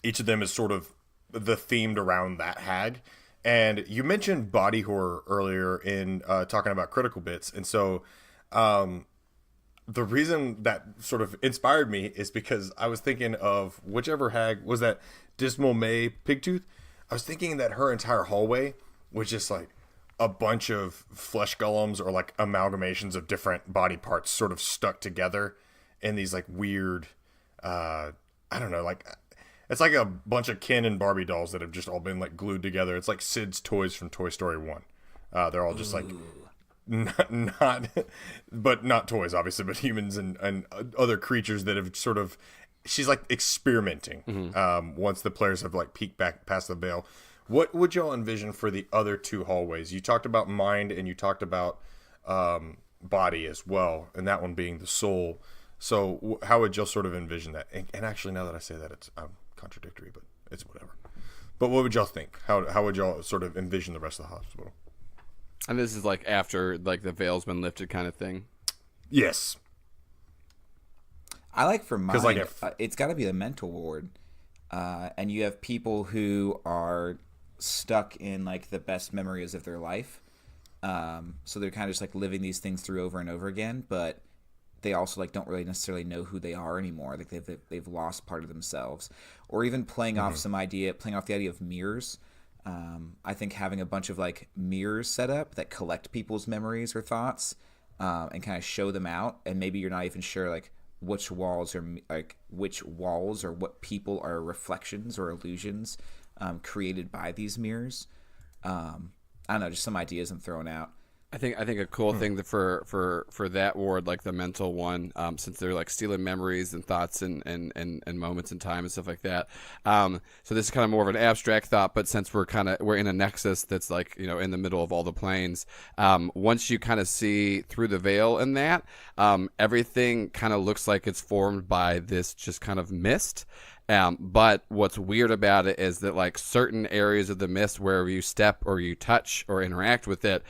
Each of them is sort of the themed around that hag. And you mentioned body horror earlier in talking about critical bits. And so the reason that sort of inspired me is because I was thinking of whichever hag was that Dismal May Pigtooth. I was thinking that her entire hallway was just like a bunch of flesh golems or like amalgamations of different body parts sort of stuck together in these like weird, I don't know, like it's like a bunch of Ken and Barbie dolls that have just all been like glued together. It's like Sid's toys from Toy Story 1. They're all just like not but not toys obviously, but humans and other creatures that have sort of, she's like experimenting once the players have like peeked back past the veil. What would y'all envision for the other 2 hallways? You talked about mind and you talked about body as well, and that one being the soul. So how would y'all sort of envision that? And actually, now that I say that, it's contradictory, but it's whatever. But what would y'all think? How would y'all sort of envision the rest of the hospital? And this is like after like the veil's been lifted kind of thing. Yes. I like for mine, like it's got to be the mental ward. And you have people who are stuck in like the best memories of their life. So they're kind of just like living these things through over and over again, but they also like don't really necessarily know who they are anymore. Like they've lost part of themselves, or even playing off the idea of mirrors. I think having a bunch of like mirrors set up that collect people's memories or thoughts, and kind of show them out, and maybe you're not even sure like which walls or what people are reflections or illusions created by these mirrors. I don't know, just some ideas I'm throwing out. I think a cool thing for that ward, like the mental one, since they're like stealing memories and thoughts and moments in time and stuff like that. So this is kind of more of an abstract thought, but since we're in a nexus that's like, you know, in the middle of all the planes, once you kind of see through the veil in that, everything kind of looks like it's formed by this just kind of mist. But what's weird about it is that like certain areas of the mist, wherever you step or you touch or interact with it,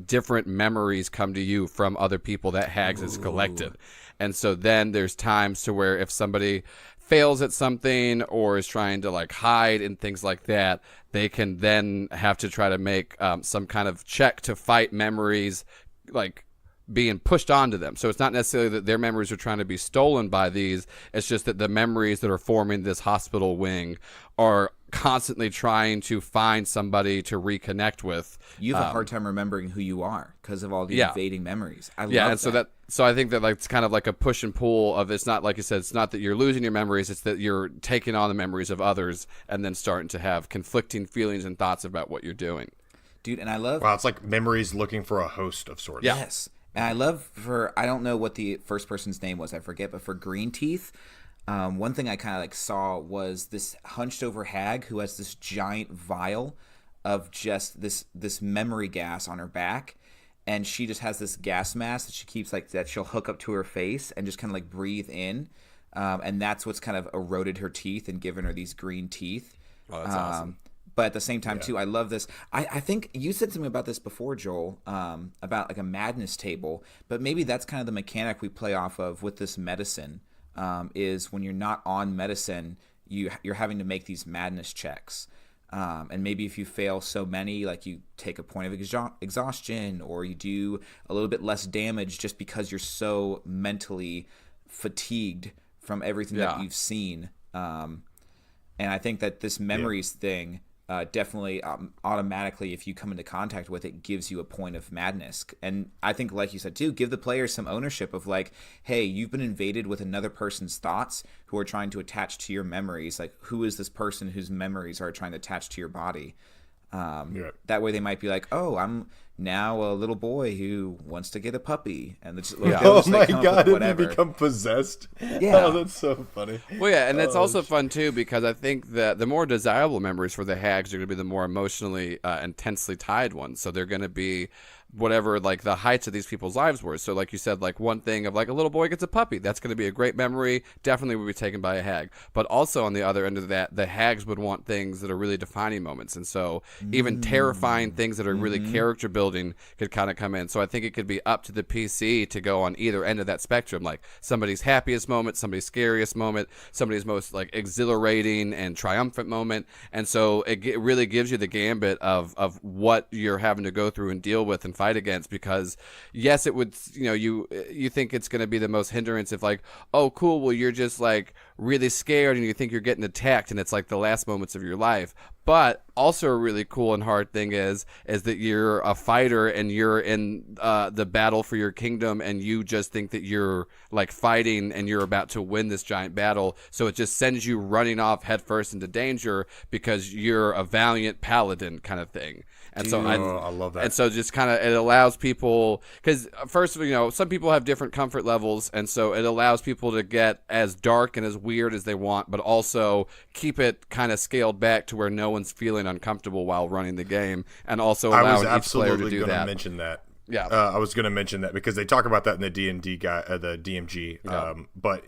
different memories come to you from other people that Hags has collected. And so then there's times to where if somebody fails at something or is trying to like hide and things like that, they can then have to try to make some kind of check to fight memories like being pushed onto them. So it's not necessarily that their memories are trying to be stolen by these. It's just that the memories that are forming this hospital wing are constantly trying to find somebody to reconnect with. You have a hard time remembering who you are because of all the invading memories. I love that. So I think that like it's kind of like a push and pull of, it's not like you said, it's not that you're losing your memories, it's that you're taking on the memories of others and then starting to have conflicting feelings and thoughts about what you're doing. Dude, and I love... Wow, it's like memories looking for a host of sorts. Yes. And I love I don't know what the first person's name was, I forget, but for Green Teeth, one thing I kind of like saw was this hunched over hag who has this giant vial of just this memory gas on her back, and she just has this gas mask that she keeps like that she'll hook up to her face and just kind of like breathe in, and that's what's kind of eroded her teeth and given her these green teeth. Oh, that's awesome. But at the same time, too, I love this. I think you said something about this before, Joel, about like a madness table. But maybe that's kind of the mechanic we play off of with this medicine, is when you're not on medicine, you're having to make these madness checks. And maybe if you fail so many, like you take a point of exhaustion, or you do a little bit less damage just because you're so mentally fatigued from everything that you've seen. And I think that this memories thing... definitely automatically, if you come into contact with it, gives you a point of madness. And I think, like you said too, give the players some ownership of like, hey, you've been invaded with another person's thoughts who are trying to attach to your memories. Like, who is this person whose memories are trying to attach to your body? That way they might be like, oh, I'm now a little boy who wants to get a puppy, and oh my god, did he become possessed? Oh, that's so funny. Well, yeah, and that's also fun too, because I think that the more desirable memories for the hags are going to be the more emotionally intensely tied ones. So they're going to be whatever like the heights of these people's lives were. So like you said, like one thing of like a little boy gets a puppy, that's going to be a great memory, definitely would be taken by a hag. But also on the other end of that, the hags would want things that are really defining moments, and so even terrifying things that are really character building could kind of come in. So I think it could be up to the PC to go on either end of that spectrum, like somebody's happiest moment, somebody's scariest moment, somebody's most like exhilarating and triumphant moment. And so it really gives you the gambit of what you're having to go through and deal with and fight against, because yes, it would, you think it's going to be the most hindrance if like, oh cool, well you're just like really scared and you think you're getting attacked and it's like the last moments of your life. But also a really cool and hard thing is that you're a fighter and you're in the battle for your kingdom, and you just think that you're like fighting and you're about to win this giant battle. So it just sends you running off headfirst into danger because you're a valiant paladin kind of thing. And so I love that. And so just kind of it allows people, because first, some people have different comfort levels, and so it allows people to get as dark and as weird as they want, but also keep it kind of scaled back to where no one's feeling uncomfortable while running the game, and also allowing each player to do that. I was absolutely going to mention that. Yeah, I was going to mention that because they talk about that in the D&D the DMG. Yeah. But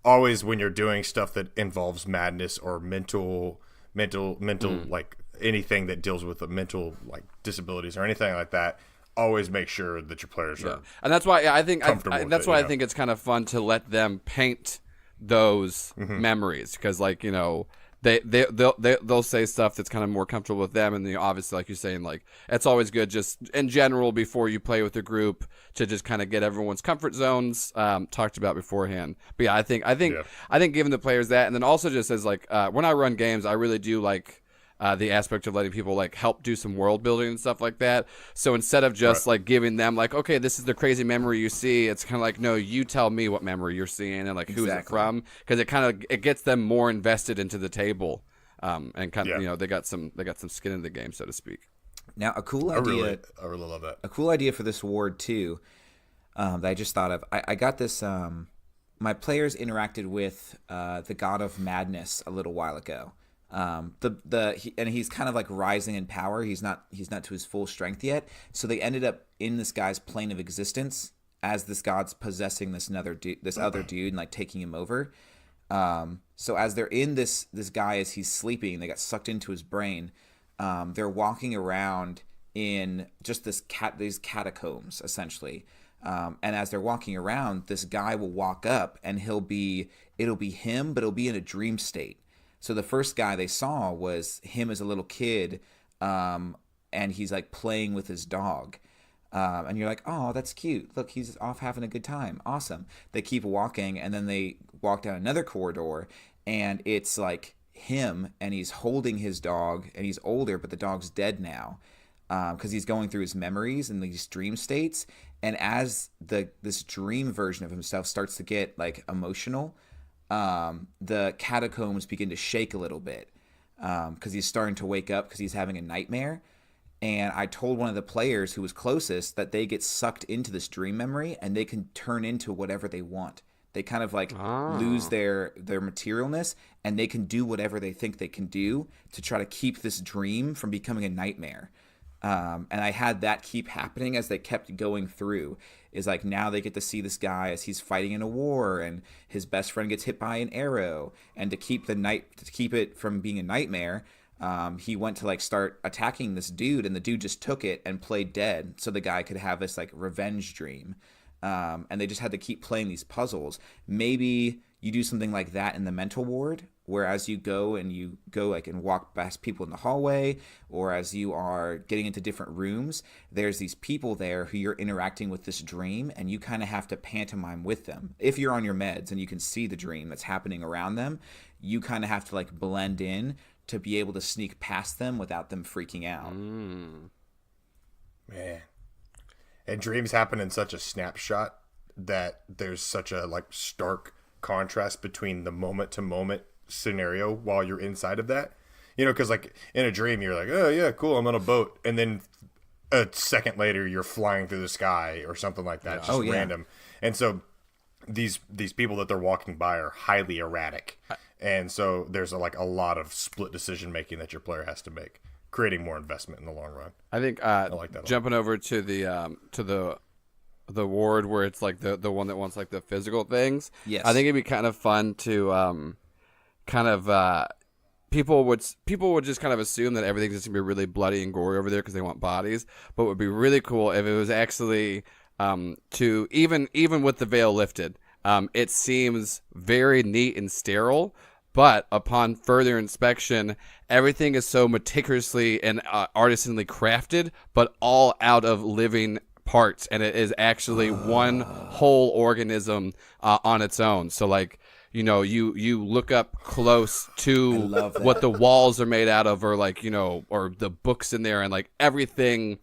always when you're doing stuff that involves madness or mental like anything that deals with the mental like disabilities or anything like that, always make sure that your players Yeah. are And that's why I think comfortable with that's it, why you I know? think it's kind of fun to let them paint those memories, because like, you know, they'll say stuff that's kind of more comfortable with them, and obviously, like you're saying, like it's always good just in general before you play with the group to just kind of get everyone's comfort zones talked about beforehand. But yeah, I think giving the players that, and then also just as like when I run games, I really do like the aspect of letting people like help do some world building and stuff like that. So instead of just like giving them like, okay, this is the crazy memory you see, it's kind of like, no, you tell me what memory you're seeing and like who's it from, because it gets them more invested into the table, and kind of, you know, they got some skin in the game, so to speak. Now, a cool idea. I really love that. A cool idea for this ward too, that I just thought of. I got this. My players interacted with the God of Madness a little while ago. And he's kind of like rising in power. He's not to his full strength yet. So they ended up in this guy's plane of existence as this god's possessing this other dude and like taking him over. So as they're in this guy as he's sleeping, they got sucked into his brain. They're walking around in just these catacombs essentially. And as they're walking around, this guy will walk up and it'll be him, but it'll be in a dream state. So the first guy they saw was him as a little kid, and he's like playing with his dog. And you're like, oh, that's cute. Look, he's off having a good time. Awesome. They keep walking, and then they walk down another corridor, and it's like him, and he's holding his dog, and he's older, but the dog's dead now, because he's going through his memories and these dream states. And as this dream version of himself starts to get like emotional, the catacombs begin to shake a little bit, because he's starting to wake up because he's having a nightmare. And I told one of the players who was closest that they get sucked into this dream memory and they can turn into whatever they want. They kind of like lose their materialness, and they can do whatever they think they can do to try to keep this dream from becoming a nightmare. And I had that keep happening as they kept going through. Is like now they get to see this guy as he's fighting in a war, and his best friend gets hit by an arrow, and to keep it from being a nightmare, he went to like start attacking this dude, and the dude just took it and played dead, so the guy could have this like revenge dream. And they just had to keep playing these puzzles. Maybe you do something like that in the mental ward, where as you go like and walk past people in the hallway, or as you are getting into different rooms, there's these people there who you're interacting with this dream, and you kind of have to pantomime with them. If you're on your meds and you can see the dream that's happening around them, you kind of have to like blend in to be able to sneak past them without them freaking out. Man. And dreams happen in such a snapshot that there's such a like stark contrast between the moment to moment scenario while you're inside of that. You know, because like in a dream you're like, oh yeah, cool, I'm on a boat, and then a second later you're flying through the sky or something like that. Just random. And so these people that they're walking by are highly erratic, and so there's a lot of split decision making that your player has to make, creating more investment in the long run. I think I like that jumping over to the ward where it's like the one that wants like the physical things. Yes. I think it'd be kind of fun to people would just kind of assume that everything's just gonna be really bloody and gory over there because they want bodies. But it would be really cool if it was actually to even with the veil lifted. It seems very neat and sterile, but upon further inspection, everything is so meticulously and artisanally crafted, but all out of living parts, and it is actually one whole organism on its own. So like, you know, you look up close to what the walls are made out of, or like, you know, or the books in there, and like everything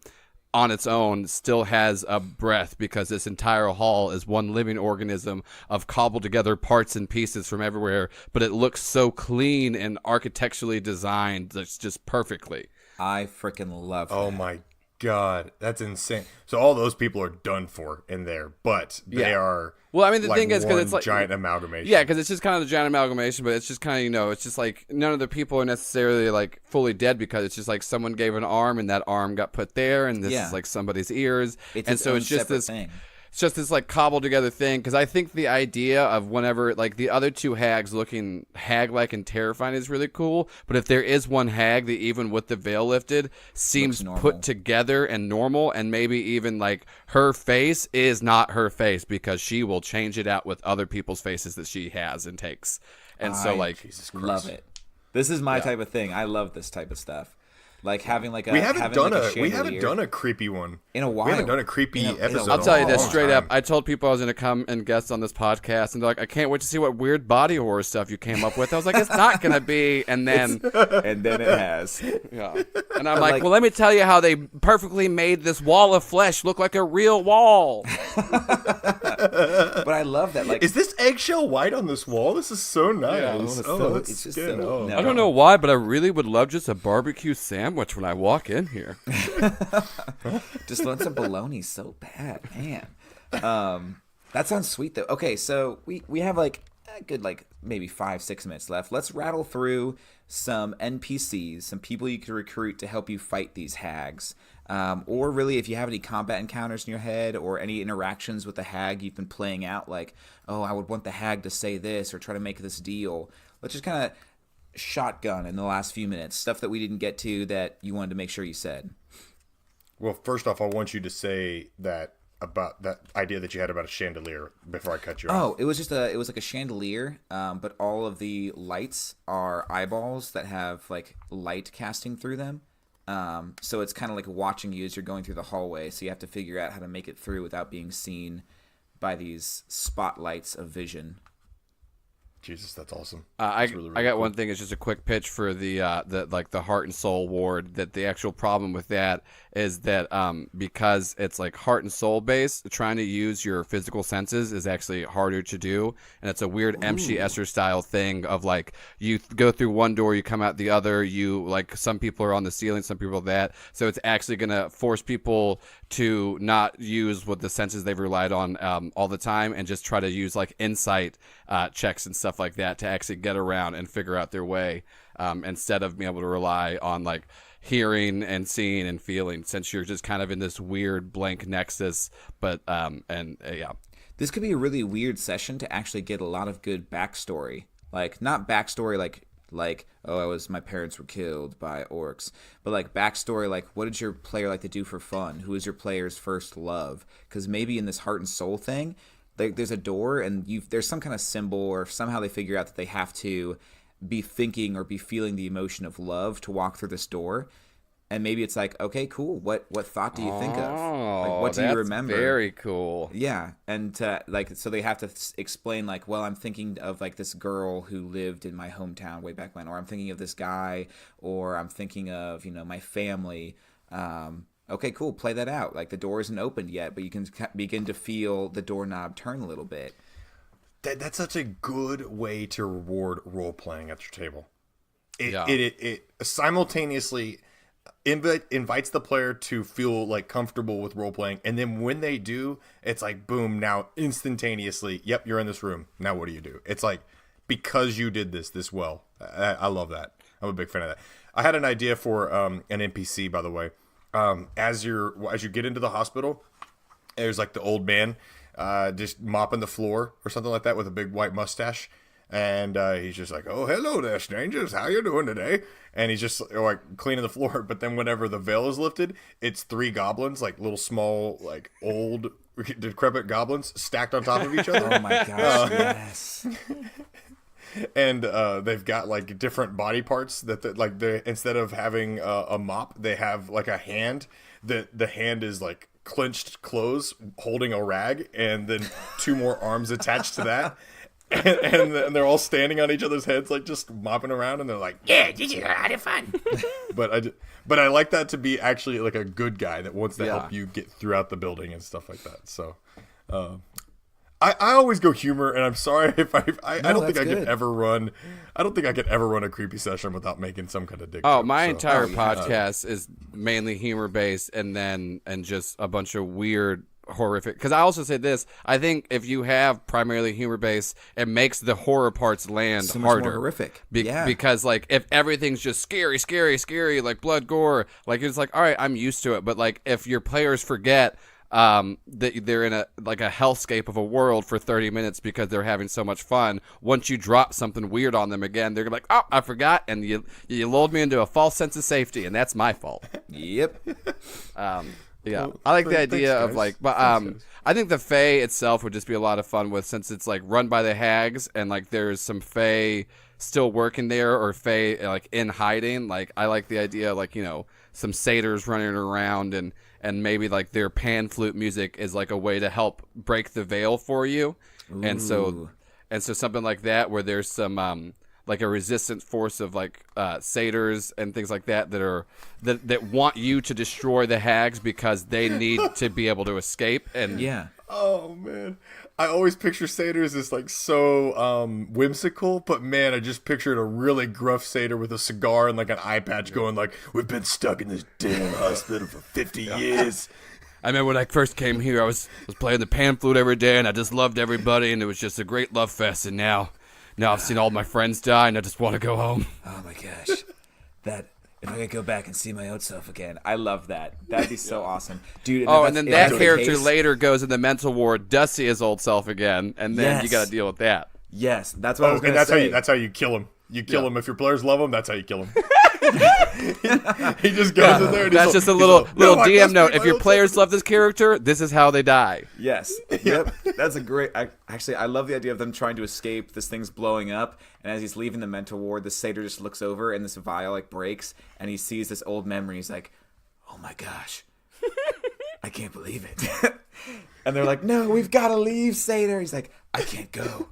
on its own still has a breath, because this entire hall is one living organism of cobbled together parts and pieces from everywhere, but it looks so clean and architecturally designed just perfectly. I freaking love that. Oh my God, that's insane. So all those people are done for in there, but they are. Well, I mean, the like thing is, because it's like giant amalgamation. Yeah, because it's just kind of the giant amalgamation, but it's just kind of, you know, it's just like none of the people are necessarily like fully dead, because it's just like someone gave an arm and that arm got put there, and this is like somebody's ears, It's and its so own it's just separate this thing. it's just this like cobbled together thing. Because I think the idea of whenever like the other two hags looking hag-like and terrifying is really cool. But if there is one hag that even with the veil lifted seems put together and normal, and maybe even like her face is not her face because she will change it out with other people's faces that she has and takes. And so like, Jesus Christ. Love it. This is my type of thing. I love this type of stuff. Like having like a We haven't chandelier done a creepy one in a while. We haven't done a creepy episode. I'll tell you in a this long straight time. up. I told people I was going to come and guest on this podcast, and they're like, I can't wait to see what weird body horror stuff you came up with. I was like, it's not going to be. And then, and then it has. yeah. And I'm like, well, let me tell you how they perfectly made this wall of flesh look like a real wall. But I love that. Like, Is this eggshell white on this wall? This is so nice. Yeah. it's just skin. so- Oh. no. I don't know why, but I really would love just a barbecue sandwich when I walk in here. Just want some bologna so bad, man. That sounds sweet though. Okay, so we have like a good like maybe 5-6 minutes left. Let's rattle through some NPCs, some people you can recruit to help you fight these hags. Or really, if you have any combat encounters in your head or any interactions with the hag you've been playing out, like, oh, I would want the hag to say this or try to make this deal. Let's just kind of shotgun in the last few minutes, stuff that we didn't get to that you wanted to make sure you said. Well, first off, I want you to say that about that idea that you had about a chandelier before I cut you off. Oh, it was like a chandelier, but all of the lights are eyeballs that have like light casting through them. So it's kind of like watching you as you're going through the hallway. So you have to figure out how to make it through without being seen by these spotlights of vision. Jesus, that's awesome. I That's really got cool. one thing. It's just a quick pitch for the heart and soul ward. That the actual problem with that is that because it's like heart and soul based, trying to use your physical senses is actually harder to do, and it's a weird MC Escher style thing of like you go through one door, you come out the other. You like some people are on the ceiling, some people are that. So it's actually gonna force people to not use what the senses they've relied on all the time, and just try to use like insight checks and stuff like that to actually get around and figure out their way, instead of being able to rely on like hearing and seeing and feeling, since you're just kind of in this weird blank nexus. But yeah. This could be a really weird session to actually get a lot of good backstory. Like, not backstory like oh, my parents were killed by orcs, but like backstory like what did your player like to do for fun? Who is your player's first love? Because maybe in this heart and soul thing, there's a door and there's some kind of symbol, or somehow they figure out that they have to be thinking or be feeling the emotion of love to walk through this door. And maybe it's like, okay, cool. What thought do you think of? Like, what do you remember? Very cool. Yeah, and like, so they have to explain like, well, I'm thinking of like this girl who lived in my hometown way back when, or I'm thinking of this guy, or I'm thinking of my family. Okay, cool. Play that out. Like, the door isn't opened yet, but you can begin to feel the doorknob turn a little bit. That's such a good way to reward role playing at your table. Yeah. It simultaneously invites the player to feel like comfortable with role playing, and then when they do, it's like boom, now instantaneously, yep, you're in this room. Now what do you do? It's like, because you did this well. I love that. I'm a big fan of that. I had an idea for an NPC, by the way. As you get into the hospital, there's like the old man just mopping the floor or something like that with a big white mustache, and he's just like, oh, hello there, strangers, how you doing today? And he's just like cleaning the floor. But then whenever the veil is lifted, it's 3 goblins, like little small, like old decrepit goblins stacked on top of each other. Oh my gosh, yes. And they've got like different body parts that like they, instead of having a mop, they have like a hand. The hand is like clenched close holding a rag, and then 2 more arms attached to that. And they're all standing on each other's heads, like just mopping around, and they're like, "Yeah, this is a lot of fun." but I like that to be actually like a good guy that wants to help you get throughout the building and stuff like that. So, I always go humor, and I'm sorry if I don't think I could ever run. I don't think I could ever run a creepy session without making some kind of dick. Oh, joke, my so. entire podcast is mainly humor based, and just a bunch of weird, horrific. Because I also say this: I think if you have primarily humor based, it makes the horror parts land So much harder. more horrific. Because like if everything's just scary, scary, scary, like blood, gore, like it's like, all right, I'm used to it. But like if your players forget, they're in a hellscape of a world for 30 minutes because they're having so much fun. Once you drop something weird on them again, they're gonna be like, oh, I forgot, and you lulled me into a false sense of safety, and that's my fault. Yep. Yeah, I like the idea of guys. I think the Fae itself would just be a lot of fun with, since it's like run by the hags and like there's some Fae still working there or Fae like in hiding. Like I like the idea of, like, you know, some satyrs running around and maybe like their pan flute music is like a way to help break the veil for you. And so something like that where there's some like a resistant force of like satyrs and things like that that want you to destroy the hags because they need to be able to escape. And Yeah. Oh man, I always picture satyrs as like so whimsical, but man, I just pictured a really gruff satyr with a cigar and like an eye patch going like, "We've been stuck in this damn hospital for 50 years." I remember when I first came here, I was playing the pan flute every day, and I just loved everybody, and it was just a great love fest. And now I've seen all my friends die, and I just want to go home. Oh my gosh. That if I could go back and see my old self again. I love that. That'd be so awesome. Dude, And then that the character case- later goes in the mental ward, does see his old self again, and then you Yes. got to deal with that. Yes, that's what I was and going to say. that's how you kill him. You kill him if your players love him. That's how you kill him. He just goes in there. And That's he's just a like, little "No, I DM must note. be If my your old players self." love this character, this is how they die. Yes. Yep. That's a great. I love the idea of them trying to escape. This thing's blowing up, and as he's leaving the mental ward, the satyr just looks over, and this vial like breaks, and he sees this old memory. He's like, "Oh my gosh, I can't believe it." And they're like, "No, we've got to leave, satyr." He's like, "I can't go.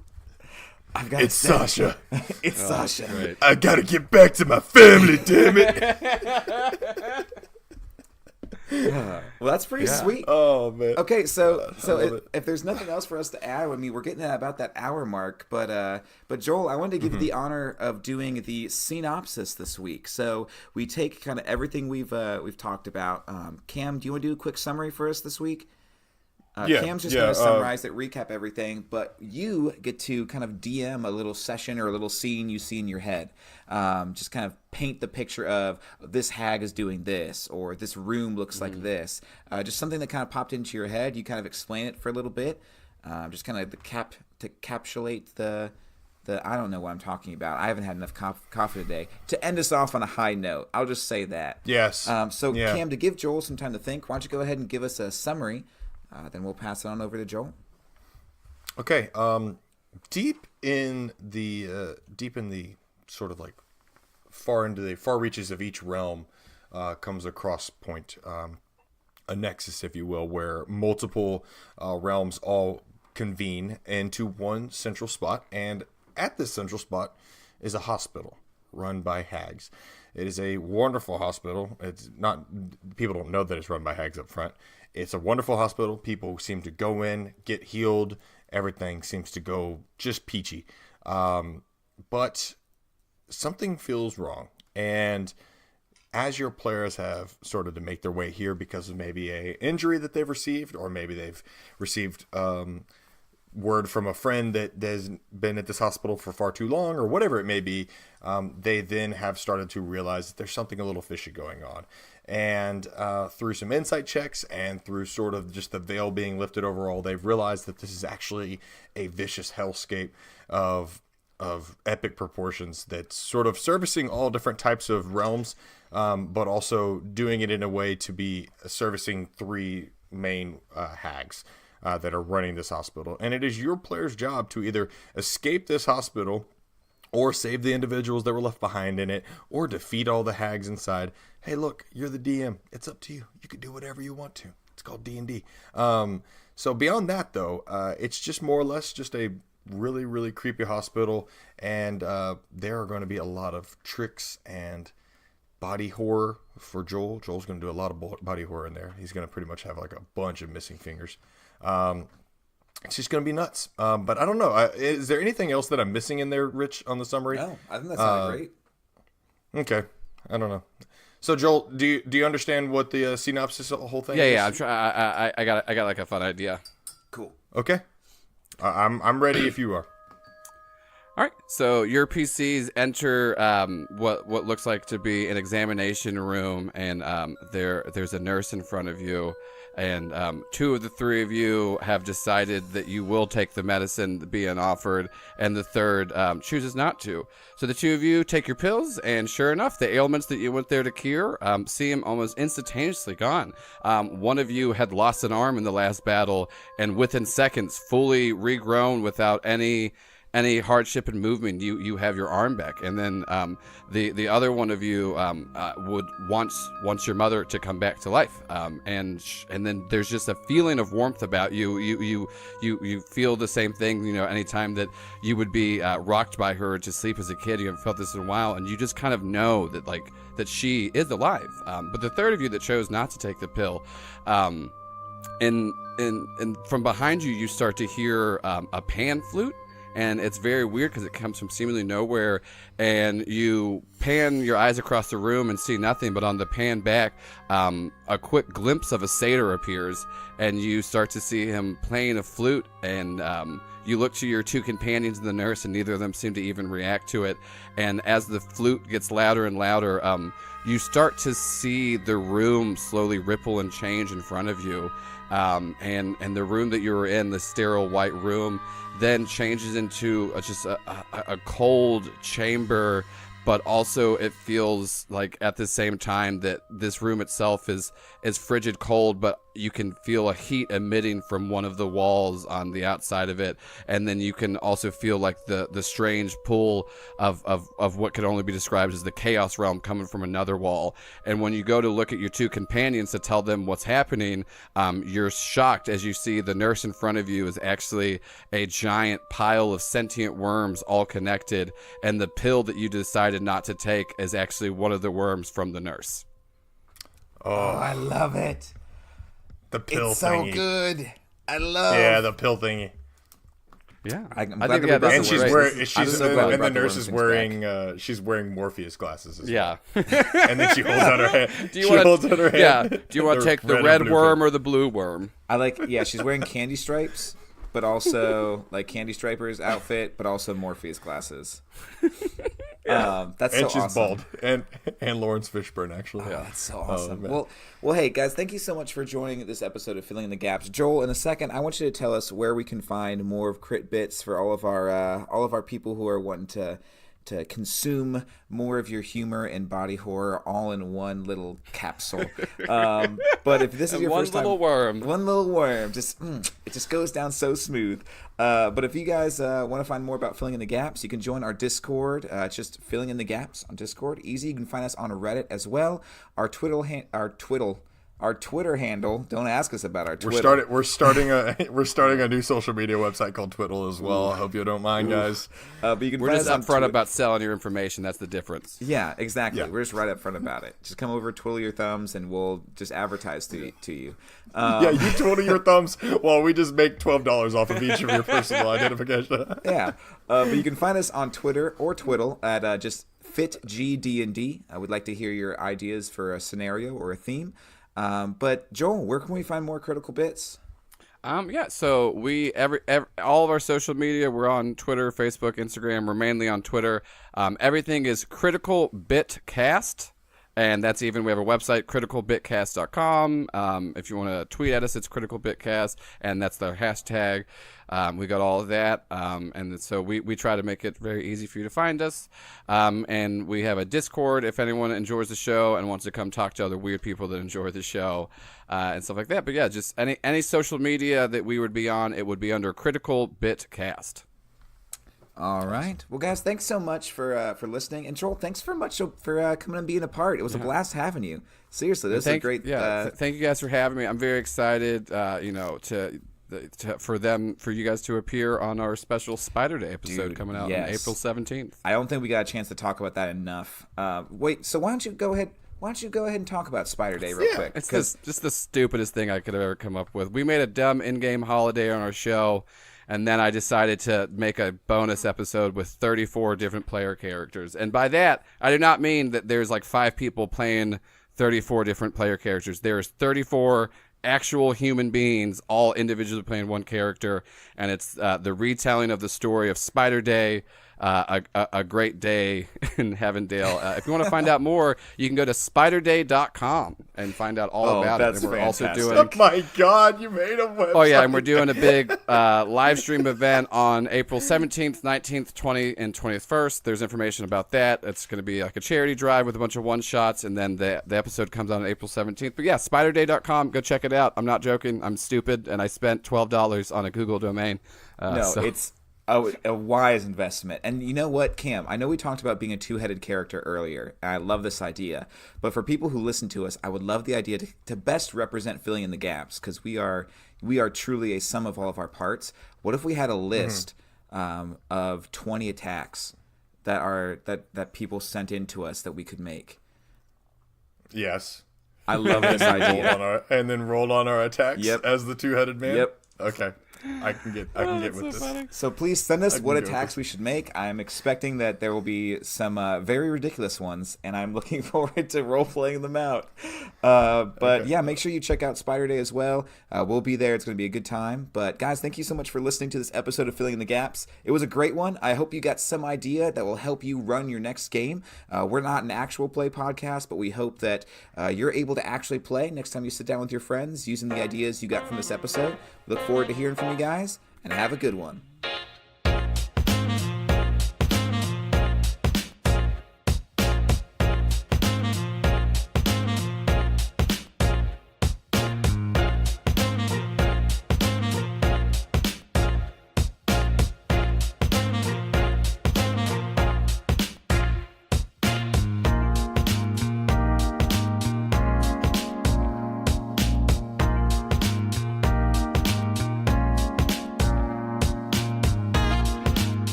I've got." It's Sasha. It's Sasha. Right. I gotta get back to my family, damn it. Well, that's pretty sweet. Oh man. Okay, so love it. if there's nothing else for us to add, I mean, we're getting at about that hour mark, but Joel, I wanted to give you the honor of doing the synopsis this week. So we take kind of everything we've talked about. Cam, do you want to do a quick summary for us this week? Cam's just going to summarize it, recap everything, but you get to kind of DM a little session or a little scene you see in your head. Just kind of paint the picture of this hag is doing this, or this room looks like this. Just something that kind of popped into your head. You kind of explain it for a little bit. Just kind of to encapsulate the I don't know what I'm talking about. I haven't had enough coffee today. To end us off on a high note, I'll just say that. Yes. Cam, to give Joel some time to think, why don't you go ahead and give us a summary? Then we'll pass it on over to Joel. Okay. Deep in the sort of like far into the far reaches of each realm comes a cross point, a nexus, if you will, where multiple realms all convene into one central spot, and at this central spot is a hospital run by hags. It is a wonderful hospital. It's not, people don't know that it's run by hags up front. It's a wonderful hospital. People seem to go in, get healed. Everything seems to go just peachy. But something feels wrong. And as your players have started to make their way here because of maybe a injury that they've received, or maybe they've received word from a friend that has been at this hospital for far too long, or whatever it may be, they then have started to realize that there's something a little fishy going on. And through some insight checks and through sort of just the veil being lifted overall, they've realized that this is actually a vicious hellscape of epic proportions that's sort of servicing all different types of realms, but also doing it in a way to be servicing three main hags that are running this hospital. And it is your player's job to either escape this hospital or save the individuals that were left behind in it, or defeat all the hags inside. Hey, look, you're the DM. It's up to you. You can do whatever you want to. It's called D&D. So beyond that, though, it's just more or less just a really, really creepy hospital, and there are going to be a lot of tricks and body horror for Joel. Joel's going to do a lot of body horror in there. He's going to pretty much have like a bunch of missing fingers. It's just going to be nuts. But I don't know. Is there anything else that I'm missing in there, Rich, on the summary? No, I think that sounded great. Okay. I don't know. So Joel, do you understand what the synopsis of the whole thing is? Yeah. I got like a fun idea. Cool. Okay. I'm ready if you are. All right, so your PCs enter what looks like to be an examination room, and there's a nurse in front of you, and two of the three of you have decided that you will take the medicine being offered, and the third chooses not to. So the two of you take your pills, and sure enough, the ailments that you went there to cure seem almost instantaneously gone. One of you had lost an arm in the last battle, and within seconds, fully regrown without any hardship in movement, you have your arm back, and then the other one of you would wants your mother to come back to life, and then there's just a feeling of warmth about you. You feel the same thing, anytime that you would be rocked by her to sleep as a kid. You haven't felt this in a while, and you just kind of know that that she is alive. But the third of you that chose not to take the pill, and from behind you, you start to hear a pan flute. And it's very weird because it comes from seemingly nowhere, and you pan your eyes across the room and see nothing, but on the pan back, a quick glimpse of a satyr appears, and you start to see him playing a flute, and you look to your two companions and the nurse, and neither of them seem to even react to it. And as the flute gets louder and louder, you start to see the room slowly ripple and change in front of you. And the room that you were in, the sterile white room, then changes into just a cold chamber, but also it feels like at the same time that this room itself is frigid cold, but you can feel a heat emitting from one of the walls on the outside of it, and then you can also feel like the strange pull of what could only be described as the chaos realm coming from another wall. And when you go to look at your two companions to tell them what's happening, you're shocked as you see the nurse in front of you is actually a giant pile of sentient worms all connected, and the pill that you decided not to take is actually one of the worms from the nurse. Oh, I love it. The pill it's so thingy. good. I love. Yeah, the pill thingy. Yeah, I'm I glad think that we yeah, brought that's And the she's right. wearing, I'm so glad we and the brought the nurse is Worms wearing, she's wearing Morpheus glasses as well. Yeah. And then she holds out her hand. Do you want holds out her hand. Yeah. Do you want to take the red and blue worm pill. or the blue worm? I like. Yeah, she's wearing candy stripes, but also like Candy Striper's outfit, but also Morpheus glasses. That's And so she's awesome. bald. And Lawrence Fishburne, actually. Oh, that's so awesome. man. Well, hey guys, thank you so much for joining this episode of Filling in the Gaps. Joel, in a second, I want you to tell us where we can find more of Crit Bits for all of our people who are wanting to consume more of your humor and body horror all in one little capsule. But if this is your first time, worm. one little worm, it just goes down so smooth. But if you guys want to find more about Filling in the Gaps, you can join our Discord. It's just Filling in the Gaps on Discord. Easy. You can find us on Reddit as well. Our Twitter handle. Don't ask us about our Twitter. We're starting a new social media website called Twiddle as well. I hope you don't mind, guys. But you can We're find just us on upfront Twi- about selling your information. That's the difference. Yeah, exactly. Yeah. We're just right up front about it. Just come over, twiddle your thumbs, and we'll just advertise to you. Yeah, you twiddle your thumbs while we just make $12 off of each of your personal identification. Yeah. But you can find us on Twitter or Twiddle at just FitGDND. I would like to hear your ideas for a scenario or a theme. But Joel, where can we find more Critical Bits? Yeah, so we all of our social media, we're on Twitter, Facebook, Instagram. We're mainly on Twitter. Everything is Critical Bit Cast, and that's even we have a website, criticalbitcast.com. If you want to tweet at us, it's criticalbitcast, and that's their hashtag. We got all of that, and so we try to make it very easy for you to find us. And we have a Discord if anyone enjoys the show and wants to come talk to other weird people that enjoy the show and stuff like that. But yeah, just any social media that we would be on, it would be under Critical Bit Cast. All right. Well, guys, thanks so much for listening. And Joel, thanks for coming and being a part. It was a blast having you. Seriously, this is a great. Thank you guys for having me. I'm very excited. For you guys to appear on our special Spider Day episode coming out on April 17th. I don't think we got a chance to talk about that enough. Wait, so why don't you go ahead and talk about Spider Day real quick? It's just the stupidest thing I could have ever come up with. We made a dumb in-game holiday on our show, and then I decided to make a bonus episode with 34 different player characters. And by that, I do not mean that there's like 5 people playing 34 different player characters. There's 34 actual human beings all individually playing one character, and it's the retelling of the story of Spider Day, a great day in Heavendale. If you want to find out more, you can go to spiderday.com and find out all about it. That's And we're also fantastic. doing. Oh my God, you made a website. Oh yeah, and we're doing a big live stream event on April 17th, 19th, 20th, and 21st. There's information about that. It's going to be like a charity drive with a bunch of one-shots, and then the episode comes out on April 17th. But yeah, spiderday.com, go check it out. I'm not joking. I'm stupid, and I spent $12 on a Google domain. It's a wise investment. And you know what, Cam? I know we talked about being a two-headed character earlier, and I love this idea. But for people who listen to us, I would love the idea to best represent filling in the gaps, because we are truly a sum of all of our parts. What if we had a list of 20 attacks that people sent in to us that we could make? Yes. I love this idea. Rolled on our attacks as the two-headed man? Yep. Okay. I can get with this. Funny. So please send us what go with attacks we should make. I'm expecting that there will be some very ridiculous ones, and I'm looking forward to role-playing them out. But yeah, make sure you check out Spider Day as well. We'll be there. It's going to be a good time. But guys, thank you so much for listening to this episode of Filling in the Gaps. It was a great one. I hope you got some idea that will help you run your next game. We're not an actual play podcast, but we hope that you're able to actually play next time you sit down with your friends using the ideas you got from this episode. Look forward to hearing from you guys, and have a good one.